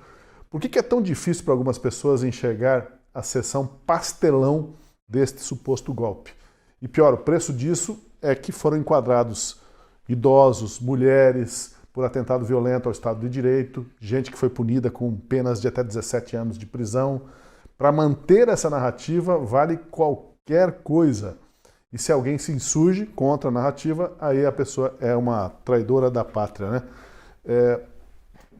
Por que é tão difícil para algumas pessoas enxergar a seção pastelão deste suposto golpe? E pior, o preço disso é que foram enquadrados idosos, mulheres, por atentado violento ao Estado de Direito, gente que foi punida com penas de até 17 anos de prisão. Para manter essa narrativa, vale qualquer coisa. E se alguém se insurge contra a narrativa, aí a pessoa é uma traidora da pátria, né?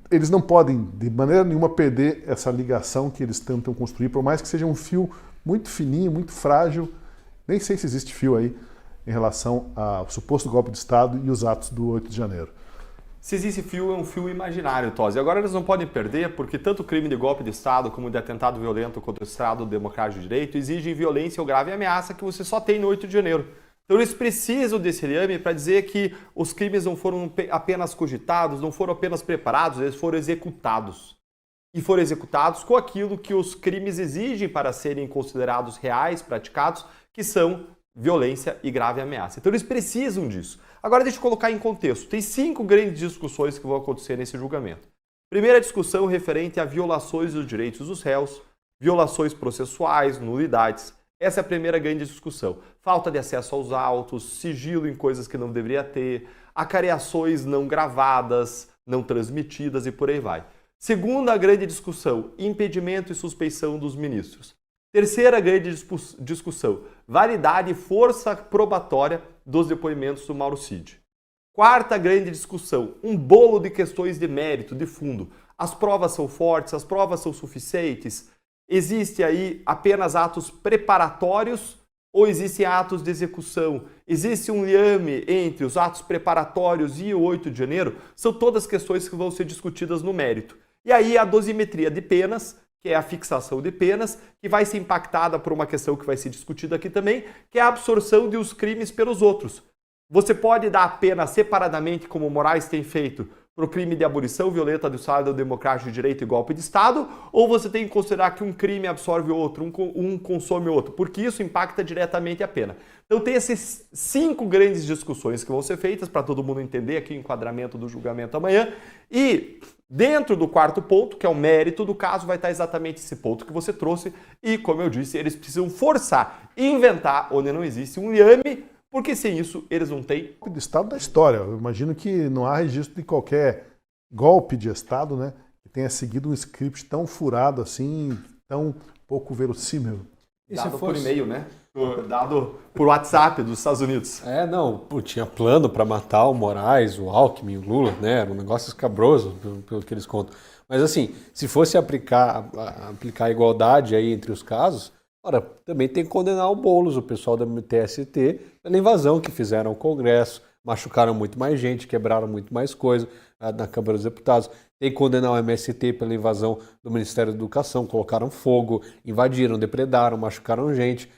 Eles não podem, de maneira nenhuma, perder essa ligação que eles tentam construir, por mais que seja um fio muito fininho, muito frágil. Nem sei se existe fio aí em relação ao suposto golpe de Estado e os atos do 8 de janeiro. Se existe fio, é um fio imaginário, Tosi. Agora eles não podem perder, porque tanto o crime de golpe de Estado como de atentado violento contra o Estado Democrático de Direito exigem violência ou grave ameaça que você só tem no 8 de janeiro. Então eles precisam desse liame para dizer que os crimes não foram apenas cogitados, não foram apenas preparados, eles foram executados. E foram executados com aquilo que os crimes exigem para serem considerados reais, praticados, que são violência e grave ameaça. Então eles precisam disso. Agora deixa eu colocar em contexto. Tem 5 grandes discussões que vão acontecer nesse julgamento. Primeira discussão referente a violações dos direitos dos réus, violações processuais, nulidades. Essa é a primeira grande discussão. Falta de acesso aos autos, sigilo em coisas que não deveria ter, acareações não gravadas, não transmitidas e por aí vai. Segunda grande discussão, impedimento e suspeição dos ministros. Terceira grande discussão, validade e força probatória dos depoimentos do Mauro Cid. Quarta grande discussão, um bolo de questões de mérito, de fundo. As provas são fortes, as provas são suficientes? Existe aí apenas atos preparatórios ou existem atos de execução? Existe um liame entre os atos preparatórios e o 8 de janeiro? São todas questões que vão ser discutidas no mérito. E aí a dosimetria de penas, que é a fixação de penas, que vai ser impactada por uma questão que vai ser discutida aqui também, que é a absorção de os crimes pelos outros. Você pode dar a pena separadamente, como o Moraes tem feito, para o crime de abolição violenta do Estado Democrático de Direito e golpe de Estado, ou você tem que considerar que um crime absorve o outro, um consome o outro, porque isso impacta diretamente a pena. Então tem essas 5 grandes discussões que vão ser feitas para todo mundo entender aqui o enquadramento do julgamento amanhã, e dentro do quarto ponto, que é o mérito do caso, vai estar exatamente esse ponto que você trouxe, e como eu disse, eles precisam forçar, inventar onde não existe um liame, porque sem isso eles não têm... Golpe de Estado da história. Eu imagino que não há registro de qualquer golpe de Estado, né, que tenha seguido um script tão furado assim, tão pouco verossímil. Dado por e-mail, né? Dado por WhatsApp dos Estados Unidos. Tinha plano para matar o Moraes, o Alckmin, o Lula, né? Era um negócio escabroso, pelo que eles contam. Mas assim, se fosse aplicar a igualdade aí entre os casos, ora, também tem que condenar o Boulos, o pessoal da TST, pela invasão que fizeram ao Congresso, machucaram muito mais gente, quebraram muito mais coisa na Câmara dos Deputados. Tem que condenar o MST pela invasão do Ministério da Educação, colocaram fogo, invadiram, depredaram, machucaram gente.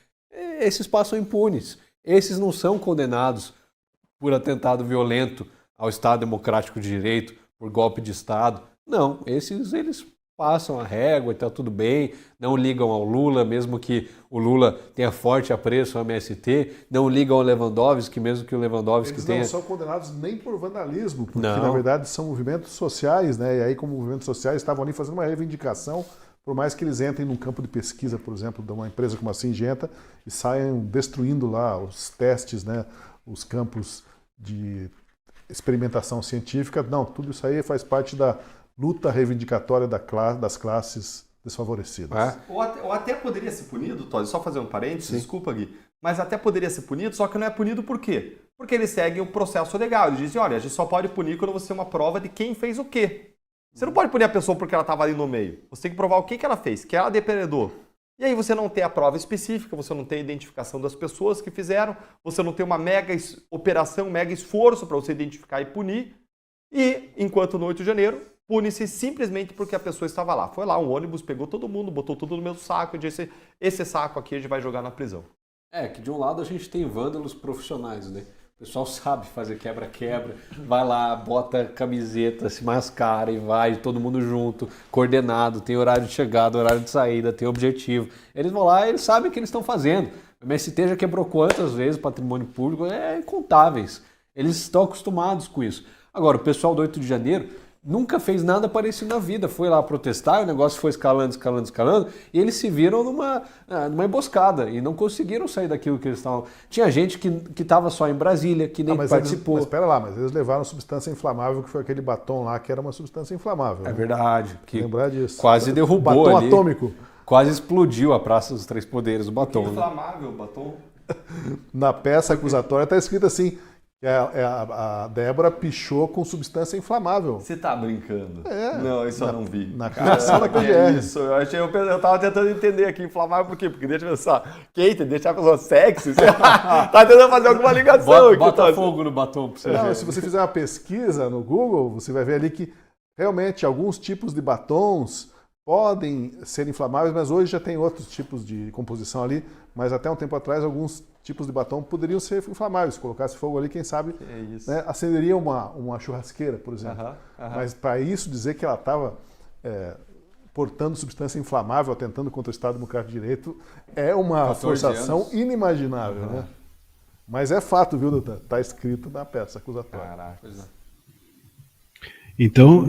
Esses passam impunes. Esses não são condenados por atentado violento ao Estado Democrático de Direito, por golpe de Estado. Não, eles passam a régua e está tudo bem, não ligam ao Lula, mesmo que o Lula tenha forte apreço ao MST, não ligam ao Lewandowski, mesmo que o Lewandowski tenha... Eles não são condenados nem por vandalismo, porque na verdade são movimentos sociais, né? E aí como movimentos sociais estavam ali fazendo uma reivindicação, por mais que eles entrem num campo de pesquisa, por exemplo, de uma empresa como a Syngenta e saiam destruindo lá os testes, né? Os campos de experimentação científica. Não, tudo isso aí faz parte da luta reivindicatória das classes desfavorecidas. Ou até poderia ser punido, Tosi, só fazer um parênteses, desculpa, Gui, mas até poderia ser punido, só que não é punido por quê? Porque eles seguem o processo legal. Eles dizem, olha, a gente só pode punir quando você tem uma prova de quem fez o quê. Você não pode punir a pessoa porque ela estava ali no meio. Você tem que provar o que ela fez, que ela depredou. E aí você não tem a prova específica, você não tem a identificação das pessoas que fizeram, você não tem uma mega operação, mega esforço para você identificar e punir. E, enquanto no 8 de janeiro, pune-se simplesmente porque a pessoa estava lá. Foi lá, um ônibus, pegou todo mundo, botou tudo no mesmo saco e disse, esse saco aqui a gente vai jogar na prisão. Que de um lado a gente tem vândalos profissionais, né? O pessoal sabe fazer quebra-quebra, vai lá, bota camiseta, se mascara e vai, todo mundo junto, coordenado, tem horário de chegada, horário de saída, tem objetivo. Eles vão lá e eles sabem o que eles estão fazendo. O MST já quebrou quantas vezes patrimônio público? Incontáveis. Eles estão acostumados com isso. Agora, o pessoal do 8 de janeiro nunca fez nada parecido na vida. Foi lá protestar, o negócio foi escalando, e eles se viram numa emboscada e não conseguiram sair daquilo que eles estavam. Tinha gente que estava só em Brasília, que nem participou. Mas espera lá, mas eles levaram substância inflamável, que foi aquele batom lá, que era uma substância inflamável. É verdade. Que lembrar disso. Quase derrubou batom ali. Atômico. Quase explodiu a Praça dos Três Poderes, o batom. Inflamável, batom. Na peça acusatória está escrito assim, a Débora pichou com substância inflamável. Você tá brincando? Não, isso eu não vi. Na acusação da PGR. Isso, eu tava tentando entender aqui, inflamável por quê? Porque deixa eu pensar, Kate, deixa a pessoa sexy, tá tentando fazer alguma ligação aqui. Bota fogo no batom pra você ver. Se você fizer uma pesquisa no Google, você vai ver ali que realmente alguns tipos de batons podem ser inflamáveis, mas hoje já tem outros tipos de composição ali, mas até um tempo atrás alguns tipos de batom poderiam ser inflamáveis. Se colocasse fogo ali, quem sabe né, acenderia uma churrasqueira, por exemplo. Mas para isso dizer que ela estava portando substância inflamável, atentando contra o Estado Democrático de Direito, é uma forçação inimaginável. Né? Mas é fato, viu, doutor? Está escrito na peça acusatória. Caraca. Então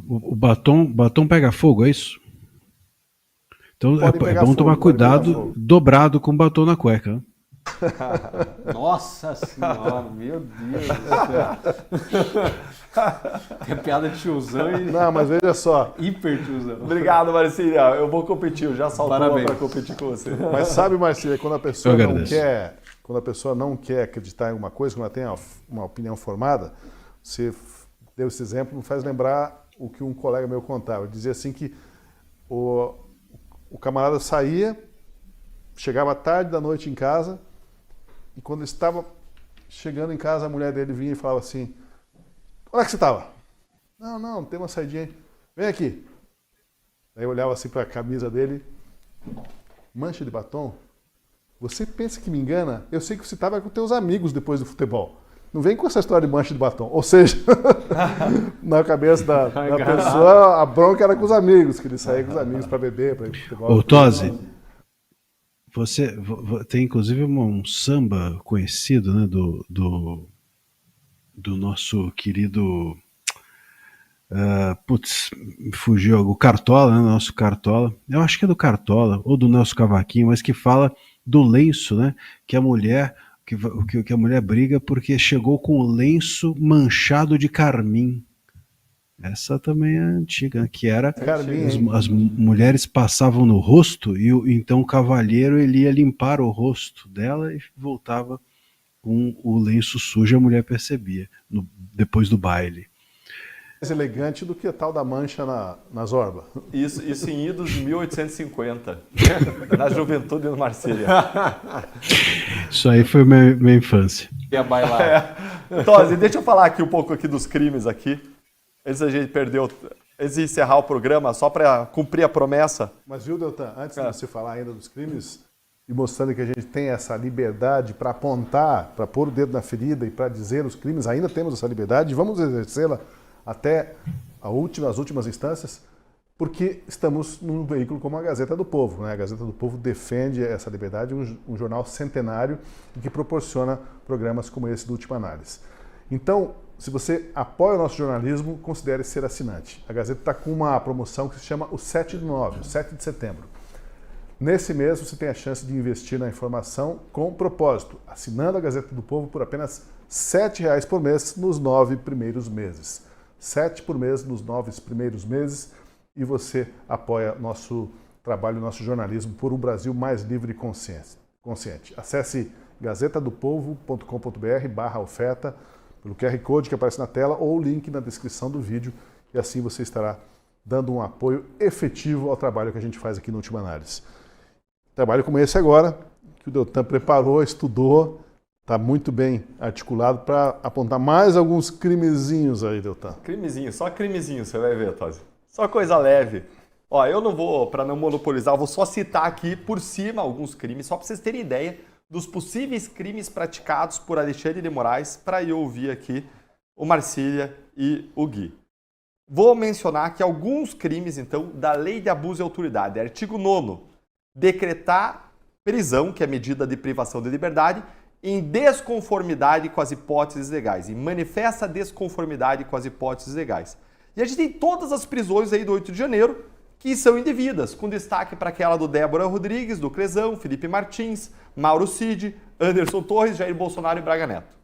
o batom pega fogo, é isso? Então é bom tomar cuidado dobrado com batom na cueca. Né? Nossa senhora, meu Deus do céu. É piada de tiozão e... Não, mas veja só. Hiper tiozão. Obrigado, Marcília. Eu vou competir, eu já saltou para competir com você. Mas sabe, Marcília, quando a pessoa não quer acreditar em alguma coisa, quando ela tem uma opinião formada, você deu esse exemplo, me faz lembrar o que um colega meu contava. Ele dizia assim que o camarada saía, chegava tarde da noite em casa, e quando estava chegando em casa, a mulher dele vinha e falava assim, onde é que você estava? Não, tem uma saidinha aí. Vem aqui. Aí eu olhava assim para a camisa dele, mancha de batom. Você pensa que me engana? Eu sei que você estava com teus amigos depois do futebol. Não vem com essa história de mancha de batom. Ou seja, na cabeça da pessoa, a bronca era com os amigos, que ele saía com os amigos para beber, para ir pro futebol. Ô, Tosi, você tem inclusive um samba conhecido, né, do nosso querido... fugiu o Cartola, né, nosso Cartola. Eu acho que é do Cartola, ou do Nelson Cavaquinho, mas que fala do lenço, né, que a mulher... Que a mulher briga porque chegou com o lenço manchado de carmim. Essa também é antiga, que era as mulheres passavam no rosto e então o cavalheiro ele ia limpar o rosto dela e voltava com o lenço sujo, a mulher percebia depois do baile. Mais elegante do que a tal da mancha na zorba. Isso em idos de 1850, na juventude do Marcília. Isso aí foi minha infância. Ia bailar. Tosi, deixa eu falar aqui um pouco aqui dos crimes aqui. Antes de encerrar o programa, só para cumprir a promessa. Mas viu, Deltan, antes de você falar ainda dos crimes, e mostrando que a gente tem essa liberdade para apontar, para pôr o dedo na ferida e para dizer os crimes, ainda temos essa liberdade, vamos exercê-la até as últimas instâncias, porque estamos num veículo como a Gazeta do Povo. Né? A Gazeta do Povo defende essa liberdade, um jornal centenário e que proporciona programas como esse do Última Análise. Então, se você apoia o nosso jornalismo, considere ser assinante. A Gazeta está com uma promoção que se chama o 7/9, o 7 de setembro. Nesse mês, você tem a chance de investir na informação com propósito, assinando a Gazeta do Povo por apenas R$ 7,00 por mês nos 9 primeiros meses. 7 por mês nos 9 primeiros meses e você apoia nosso trabalho, nosso jornalismo por um Brasil mais livre e consciente. Acesse gazetadopovo.com.br/oferta pelo QR Code que aparece na tela ou o link na descrição do vídeo e assim você estará dando um apoio efetivo ao trabalho que a gente faz aqui no Última Análise. trabalho como esse agora, que o Deltan preparou, estudou, está muito bem articulado para apontar mais alguns crimezinhos aí, Deltan. Crimezinho, só crimezinho, você vai ver, Tosi. Só coisa leve. Ó, eu não vou, para não monopolizar, eu vou só citar aqui por cima alguns crimes, só para vocês terem ideia dos possíveis crimes praticados por Alexandre de Moraes, para eu ouvir aqui o Marcília e o Gui. Vou mencionar aqui alguns crimes, então, da Lei de Abuso de Autoridade. Artigo 9º, decretar prisão, que é medida de privação de liberdade, em desconformidade com as hipóteses legais, em manifesta desconformidade com as hipóteses legais. E a gente tem todas as prisões aí do 8 de janeiro que são indevidas, com destaque para aquela do Débora Rodrigues, do Clesão, Felipe Martins, Mauro Cid, Anderson Torres, Jair Bolsonaro e Braga Neto.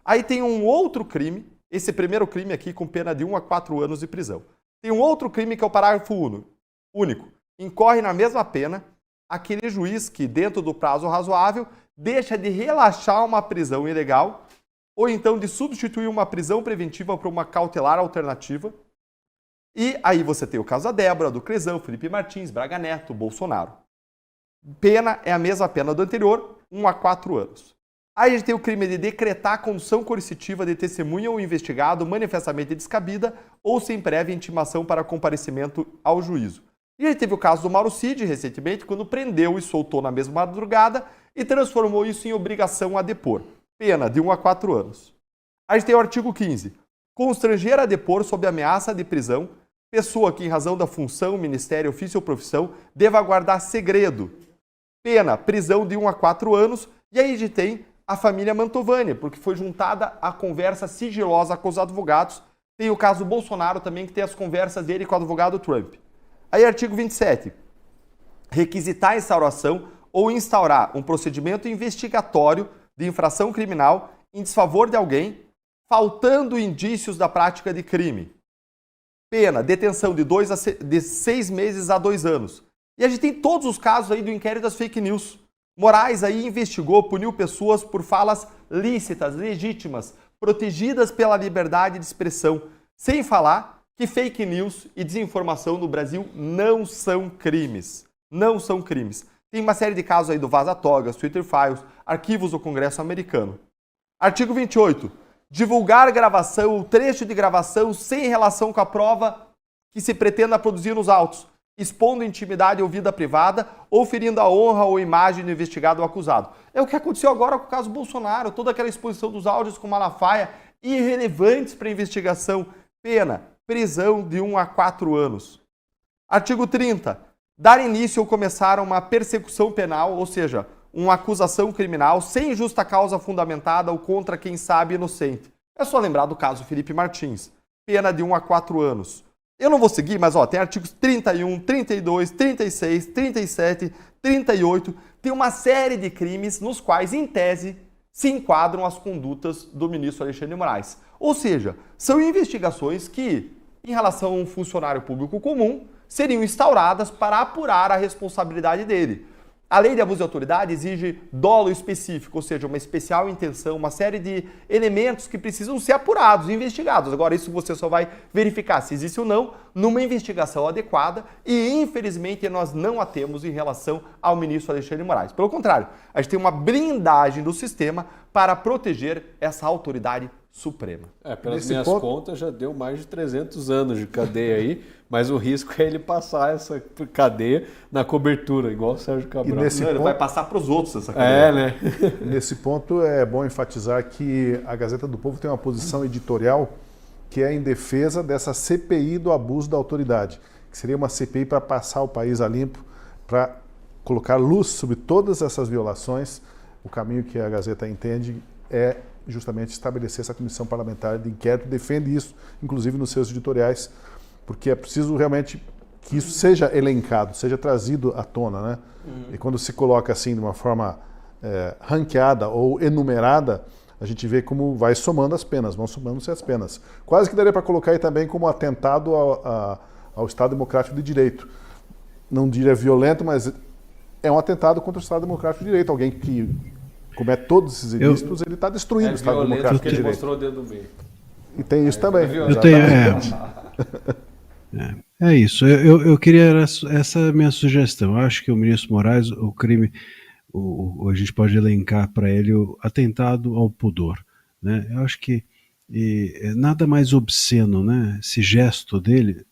Aí tem um outro crime, esse primeiro crime aqui com pena de 1 a 4 anos de prisão. Tem um outro crime que é o parágrafo único. Incorre na mesma pena aquele juiz que, dentro do prazo razoável, deixa de relaxar uma prisão ilegal ou então de substituir uma prisão preventiva por uma cautelar alternativa. E aí você tem o caso da Débora, do Clesão, Felipe Martins, Braga Neto, Bolsonaro. Pena é a mesma pena do anterior, 1 a 4 anos. Aí a gente tem o crime de decretar a condução coercitiva de testemunha ou investigado manifestamente descabida ou sem prévia intimação para comparecimento ao juízo. E aí teve o caso do Mauro Cid, recentemente, quando prendeu e soltou na mesma madrugada e transformou isso em obrigação a depor. Pena de 1 a 4 anos. Aí a gente tem o artigo 15. Constranger a depor sob ameaça de prisão pessoa que, em razão da função, ministério, ofício ou profissão, deva guardar segredo. Pena, prisão de 1 a 4 anos. E aí a gente tem a família Mantovani, porque foi juntada a conversa sigilosa com os advogados. Tem o caso Bolsonaro também, que tem as conversas dele com o advogado Trump. Aí, artigo 27. Requisitar a instauração ou instaurar um procedimento investigatório de infração criminal em desfavor de alguém, faltando indícios da prática de crime. Pena, detenção de 6 meses a 2 anos. E a gente tem todos os casos aí do inquérito das fake news. Moraes aí investigou, puniu pessoas por falas lícitas, legítimas, protegidas pela liberdade de expressão, sem falar que fake news e desinformação no Brasil não são crimes. Não são crimes. Tem uma série de casos aí do Vaza-Togas, Twitter Files, arquivos do Congresso americano. Artigo 28. Divulgar gravação ou trecho de gravação sem relação com a prova que se pretenda produzir nos autos, expondo intimidade ou vida privada ou ferindo a honra ou imagem do investigado ou acusado. É o que aconteceu agora com o caso Bolsonaro, toda aquela exposição dos áudios com Malafaia, irrelevantes para a investigação. Pena, prisão de 1 a 4 anos. Artigo 30. Dar início ou começar uma persecução penal, ou seja, uma acusação criminal sem justa causa fundamentada ou contra quem sabe inocente. É só lembrar do caso Felipe Martins. Pena de 1 a 4 anos. Eu não vou seguir, mas tem artigos 31, 32, 36, 37, 38. Tem uma série de crimes nos quais, em tese, se enquadram as condutas do ministro Alexandre de Moraes. Ou seja, são investigações que, em relação a um funcionário público comum, seriam instauradas para apurar a responsabilidade dele. A Lei de Abuso de Autoridade exige dolo específico, ou seja, uma especial intenção, uma série de elementos que precisam ser apurados, investigados. Agora, isso você só vai verificar se existe ou não numa investigação adequada e, infelizmente, nós não a temos em relação ao ministro Alexandre de Moraes. Pelo contrário, a gente tem uma blindagem do sistema para proteger essa autoridade suprema. Pelas minhas contas, já deu mais de 300 anos de cadeia aí, mas o risco é ele passar essa cadeia na cobertura, igual o Sérgio Cabral. Ele vai passar para os outros essa cadeia. Né? Nesse ponto, é bom enfatizar que a Gazeta do Povo tem uma posição editorial que é em defesa dessa CPI do abuso da autoridade, que seria uma CPI para passar o país a limpo, para colocar luz sobre todas essas violações. O caminho que a Gazeta entende é justamente estabelecer essa comissão parlamentar de inquérito, defende isso, inclusive nos seus editoriais, porque é preciso realmente que isso seja elencado, seja trazido à tona, né? E quando se coloca assim de uma forma ranqueada ou enumerada, a gente vê como vai somando as penas, vão somando-se as penas. Quase que daria para colocar aí também como atentado ao Estado Democrático de Direito. Não diria violento, mas é um atentado contra o Estado Democrático de Direito. Alguém que comete todos esses ilícitos, ele está destruindo o Estado Democrático de Direito. Ele mostrou o dedo do meio. E tem isso também. Eu tenho, É isso. Eu queria essa é a minha sugestão. Eu acho que o ministro Moraes, o crime, a gente pode elencar para ele o atentado ao pudor, né? Eu acho que nada mais obsceno, né? Esse gesto dele,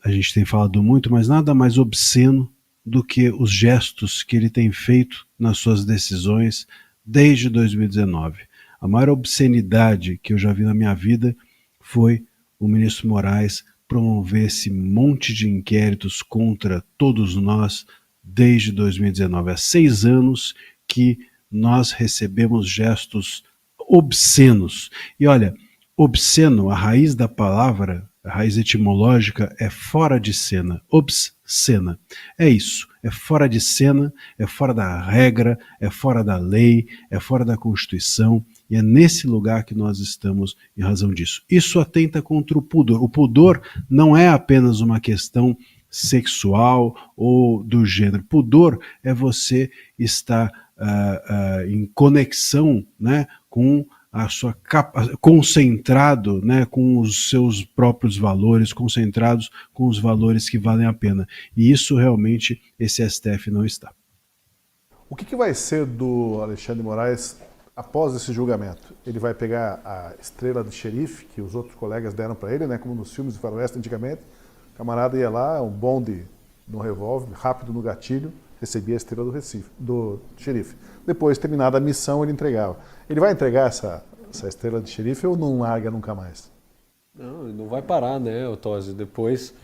a gente tem falado muito, mas nada mais obsceno do que os gestos que ele tem feito nas suas decisões desde 2019. A maior obscenidade que eu já vi na minha vida foi o ministro Moraes promover esse monte de inquéritos contra todos nós desde 2019. Há 6 anos que nós recebemos gestos obscenos. E olha, obsceno, a raiz da palavra, a raiz etimológica é fora de cena, obscena. É isso, é fora de cena, é fora da regra, é fora da lei, é fora da Constituição, e é nesse lugar que nós estamos em razão disso. Isso atenta contra o pudor. O pudor não é apenas uma questão sexual ou do gênero. Pudor é você estar em conexão, né, com a sua concentrado, né, com os seus próprios valores, concentrados com os valores que valem a pena. E isso realmente esse STF não está. O que vai ser do Alexandre Moraes após esse julgamento? Ele vai pegar a estrela de xerife que os outros colegas deram para ele, né, como nos filmes de faroeste antigamente. O camarada ia lá, um bonde no revólver, rápido no gatilho, recebia a estrela do xerife. Depois, terminada a missão, ele entregava. Ele vai entregar essa estrela de xerife ou não larga nunca mais? Não, ele não vai parar, né, Otózio? Depois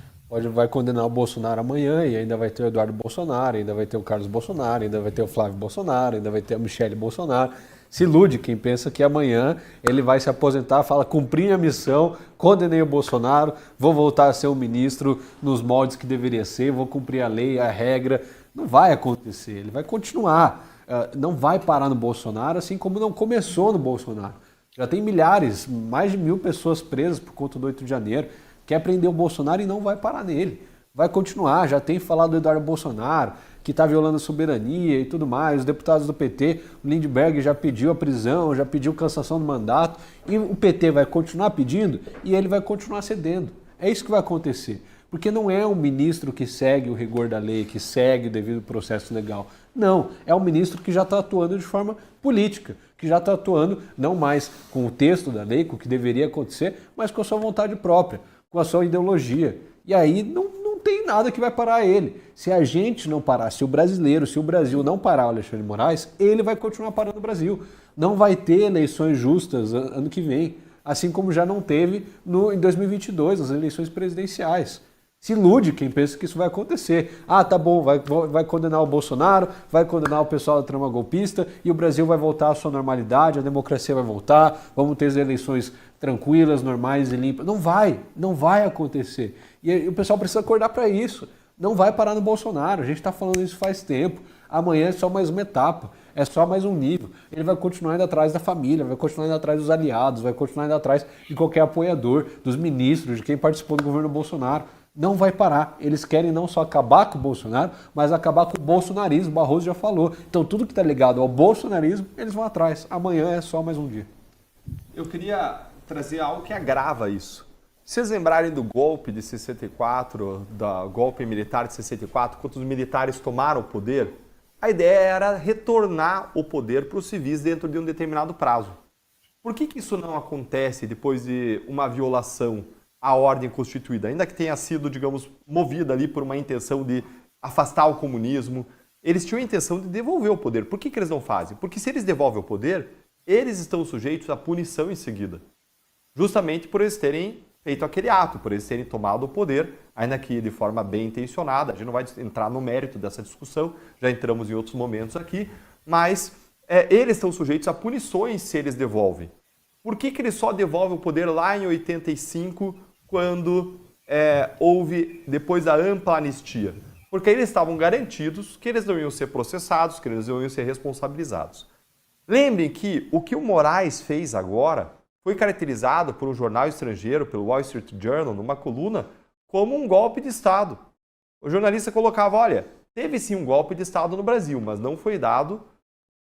vai condenar o Bolsonaro amanhã e ainda vai ter o Eduardo Bolsonaro, ainda vai ter o Carlos Bolsonaro, ainda vai ter o Flávio Bolsonaro, ainda vai ter a Michele Bolsonaro. Se ilude quem pensa que amanhã ele vai se aposentar, fala, cumpri a missão, condenei o Bolsonaro, vou voltar a ser um ministro nos moldes que deveria ser, vou cumprir a lei, a regra. Não vai acontecer, ele vai continuar. Não vai parar no Bolsonaro, assim como não começou no Bolsonaro. Já tem milhares, mais de 1.000 pessoas presas por conta do 8 de janeiro. Quer prender o Bolsonaro e não vai parar nele. Vai continuar, já tem falado do Eduardo Bolsonaro, que está violando a soberania e tudo mais. Os deputados do PT, o Lindbergh já pediu a prisão, já pediu cassação do mandato. E o PT vai continuar pedindo e ele vai continuar cedendo. É isso que vai acontecer. Porque não é um ministro que segue o rigor da lei, que segue o devido processo legal. Não, é um ministro que já está atuando de forma política, que já está atuando não mais com o texto da lei, com o que deveria acontecer, mas com a sua vontade própria, com a sua ideologia. E aí não tem nada que vai parar ele. Se a gente não parar, se o Brasil não parar o Alexandre Moraes, ele vai continuar parando o Brasil. Não vai ter eleições justas ano que vem, assim como já não teve em 2022, as eleições presidenciais. Se ilude quem pensa que isso vai acontecer. Ah, tá bom, vai condenar o Bolsonaro, vai condenar o pessoal da trama golpista e o Brasil vai voltar à sua normalidade, a democracia vai voltar, vamos ter as eleições tranquilas, normais e limpas. Não vai acontecer. E o pessoal precisa acordar para isso. Não vai parar no Bolsonaro, a gente está falando isso faz tempo. Amanhã é só mais uma etapa, é só mais um nível. Ele vai continuar indo atrás da família, vai continuar indo atrás dos aliados, vai continuar indo atrás de qualquer apoiador, dos ministros, de quem participou do governo Bolsonaro. Não vai parar. Eles querem não só acabar com o Bolsonaro, mas acabar com o bolsonarismo. O Barroso já falou. Então tudo que está ligado ao bolsonarismo, eles vão atrás. Amanhã é só mais um dia. Eu queria trazer algo que agrava isso. Se vocês lembrarem do golpe de 64, do golpe militar de 64, quando os militares tomaram o poder, a ideia era retornar o poder para os civis dentro de um determinado prazo. Por que isso não acontece depois de uma violação à ordem constituída, ainda que tenha sido, digamos, movida ali por uma intenção de afastar o comunismo? Eles tinham a intenção de devolver o poder. Por que eles não fazem? Porque se eles devolvem o poder, eles estão sujeitos à punição em seguida. Justamente por eles terem feito aquele ato, por eles terem tomado o poder, ainda que de forma bem intencionada. A gente não vai entrar no mérito dessa discussão, já entramos em outros momentos aqui, mas eles estão sujeitos a punições se eles devolvem. Por que eles só devolvem o poder lá em 85, quando houve, depois da ampla anistia? Porque eles estavam garantidos que eles não iam ser processados, que eles não iam ser responsabilizados. Lembrem que o que o Moraes fez agora foi caracterizado por um jornal estrangeiro, pelo Wall Street Journal, numa coluna, como um golpe de Estado. O jornalista colocava, olha, teve sim um golpe de Estado no Brasil, mas não foi dado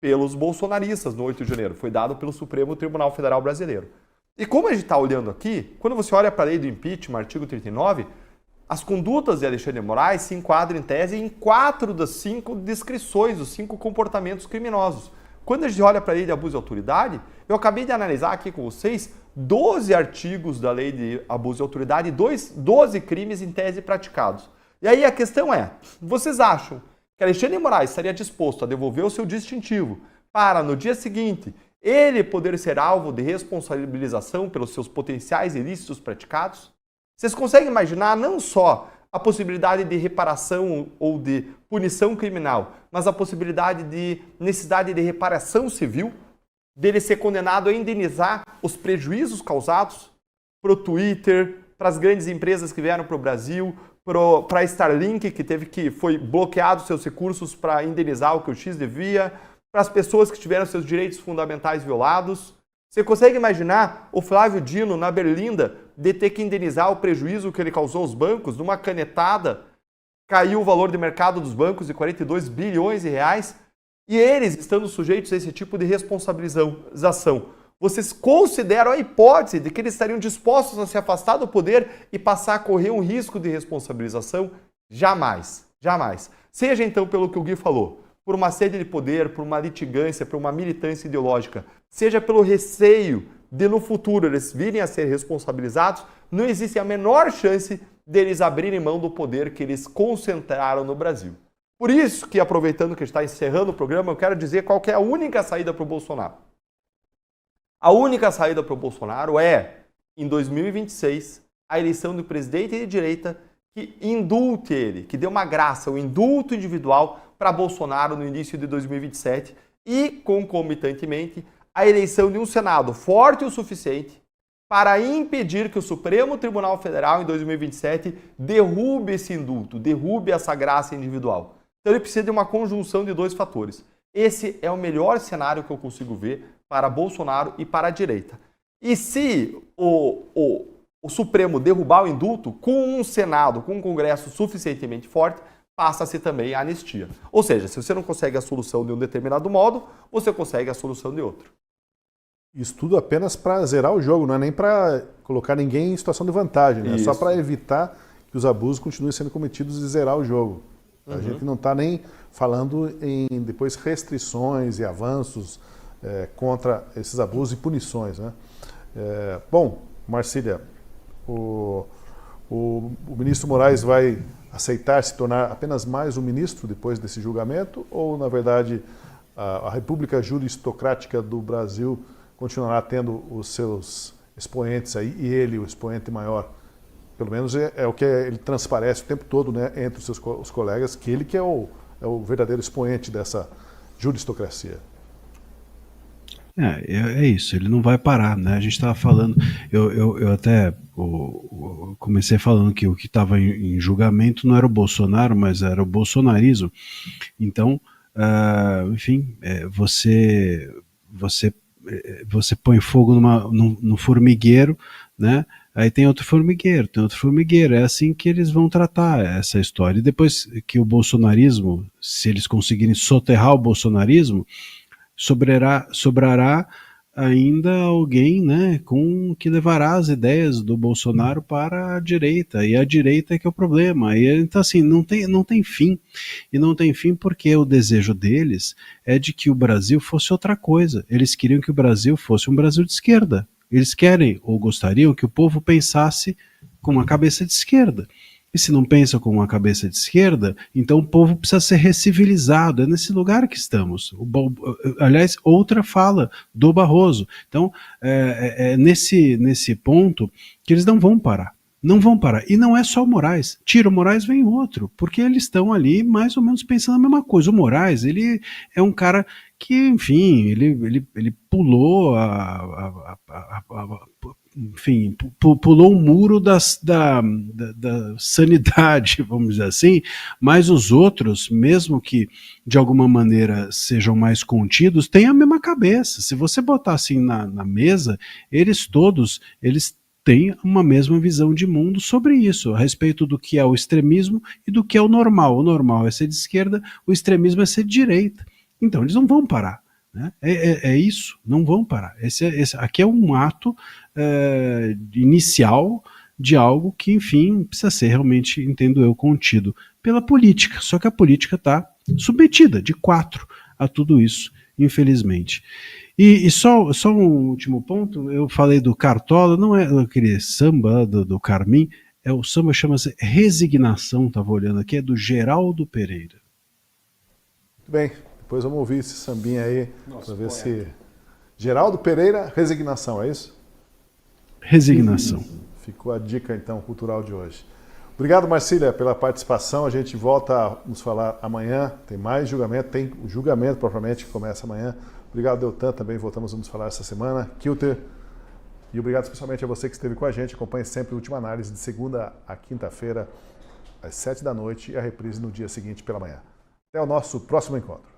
pelos bolsonaristas no 8 de janeiro, foi dado pelo Supremo Tribunal Federal Brasileiro. E como a gente está olhando aqui, quando você olha para a lei do impeachment, artigo 39, as condutas de Alexandre de Moraes se enquadram em tese em 4 das 5 descrições, os 5 comportamentos criminosos. Quando a gente olha para a lei de abuso de autoridade, eu acabei de analisar aqui com vocês 12 artigos da lei de abuso de autoridade e 12 crimes em tese praticados. E aí a questão é, vocês acham que Alexandre de Moraes estaria disposto a devolver o seu distintivo para, no dia seguinte, ele poder ser alvo de responsabilização pelos seus potenciais ilícitos praticados? Vocês conseguem imaginar não só a possibilidade de reparação ou de punição criminal, mas a possibilidade de necessidade de reparação civil, dele ser condenado a indenizar os prejuízos causados para o Twitter, para as grandes empresas que vieram para o Brasil, para a Starlink, que foi bloqueado seus recursos para indenizar o que o X devia, para as pessoas que tiveram seus direitos fundamentais violados. Você consegue imaginar o Flávio Dino, na Berlinda, de ter que indenizar o prejuízo que ele causou aos bancos? Numa canetada, caiu o valor de mercado dos bancos de 42 bilhões de reais, e eles estando sujeitos a esse tipo de responsabilização. Vocês consideram a hipótese de que eles estariam dispostos a se afastar do poder e passar a correr um risco de responsabilização? Jamais, jamais. Seja então pelo que o Gui falou, por uma sede de poder, por uma litigância, por uma militância ideológica, seja pelo receio de no futuro eles virem a ser responsabilizados, não existe a menor chance deles abrirem mão do poder que eles concentraram no Brasil. Por isso que, aproveitando que a gente está encerrando o programa, eu quero dizer qual que é a única saída para o Bolsonaro. A única saída para o Bolsonaro é, em 2026, a eleição do presidente de direita que indulte ele, que dê uma graça, um indulto individual para Bolsonaro no início de 2027 e, concomitantemente, a eleição de um Senado forte o suficiente para impedir que o Supremo Tribunal Federal, em 2027, derrube esse indulto, derrube essa graça individual. Então ele precisa de uma conjunção de 2 fatores. Esse é o melhor cenário que eu consigo ver para Bolsonaro e para a direita. E se o Supremo derrubar o indulto, com um Senado, com um Congresso suficientemente forte, passa-se também a anistia. Ou seja, se você não consegue a solução de um determinado modo, você consegue a solução de outro. Isso tudo apenas para zerar o jogo, não é nem para colocar ninguém em situação de vantagem, né? É só para evitar que os abusos continuem sendo cometidos e zerar o jogo. A gente não está nem falando em depois restrições e avanços contra esses abusos e punições, né? Bom, Marcília, o ministro Moraes vai aceitar se tornar apenas mais um ministro depois desse julgamento ou, na verdade, a República Juristocrática do Brasil continuará tendo os seus expoentes aí e ele, o expoente maior? Pelo menos é o que ele transparece o tempo todo, né, entre os colegas, que ele que é o verdadeiro expoente dessa juristocracia. É isso, ele não vai parar, né? A gente estava falando, eu até comecei falando que o que estava em julgamento não era o Bolsonaro, mas era o bolsonarismo. Então, enfim, você põe fogo num formigueiro, né? Aí tem outro formigueiro, é assim que eles vão tratar essa história. E depois que o bolsonarismo, se eles conseguirem soterrar o bolsonarismo, sobrará ainda alguém, né, que levará as ideias do Bolsonaro para a direita, e a direita é que é o problema. E, então assim, não tem fim, e não tem fim porque o desejo deles é de que o Brasil fosse outra coisa. Eles queriam que o Brasil fosse um Brasil de esquerda. Eles querem ou gostariam que o povo pensasse com uma cabeça de esquerda. E se não pensa com uma cabeça de esquerda, então o povo precisa ser recivilizado. É nesse lugar que estamos. Aliás, outra fala do Barroso. Então, nesse ponto que eles não vão parar. Não vão parar. E não é só o Moraes. Tira o Moraes, vem outro. Porque eles estão ali mais ou menos pensando a mesma coisa. O Moraes, ele é um cara que, enfim, ele pulou enfim, pulou o muro da sanidade, vamos dizer assim, mas os outros, mesmo que de alguma maneira sejam mais contidos, têm a mesma cabeça. Se você botar assim na mesa, eles têm uma mesma visão de mundo sobre isso, a respeito do que é o extremismo e do que é o normal. O normal é ser de esquerda, o extremismo é ser de direita. Então eles não vão parar. Né? É isso, não vão parar. Aqui é um ato inicial de algo que, enfim, precisa ser realmente, entendo eu, contido pela política. Só que a política está submetida de quatro a tudo isso, infelizmente. E só um último ponto, eu falei do Cartola, não é aquele samba do Carmim, o samba chama-se Resignação, estava olhando aqui, é do Geraldo Pereira. Muito bem, depois vamos ouvir esse sambinha aí, para ver se... Geraldo Pereira, Resignação, é isso? Resignação. Ficou a dica, então, cultural de hoje. Obrigado, Marcília, pela participação. A gente volta a nos falar amanhã. Tem mais julgamento, tem o julgamento propriamente que começa amanhã. Obrigado, Deltan, também voltamos a nos falar essa semana. Kilter, e obrigado especialmente a você que esteve com a gente. Acompanhe sempre a Última Análise de segunda a quinta-feira, às 7 da noite, e a reprise no dia seguinte pela manhã. Até o nosso próximo encontro.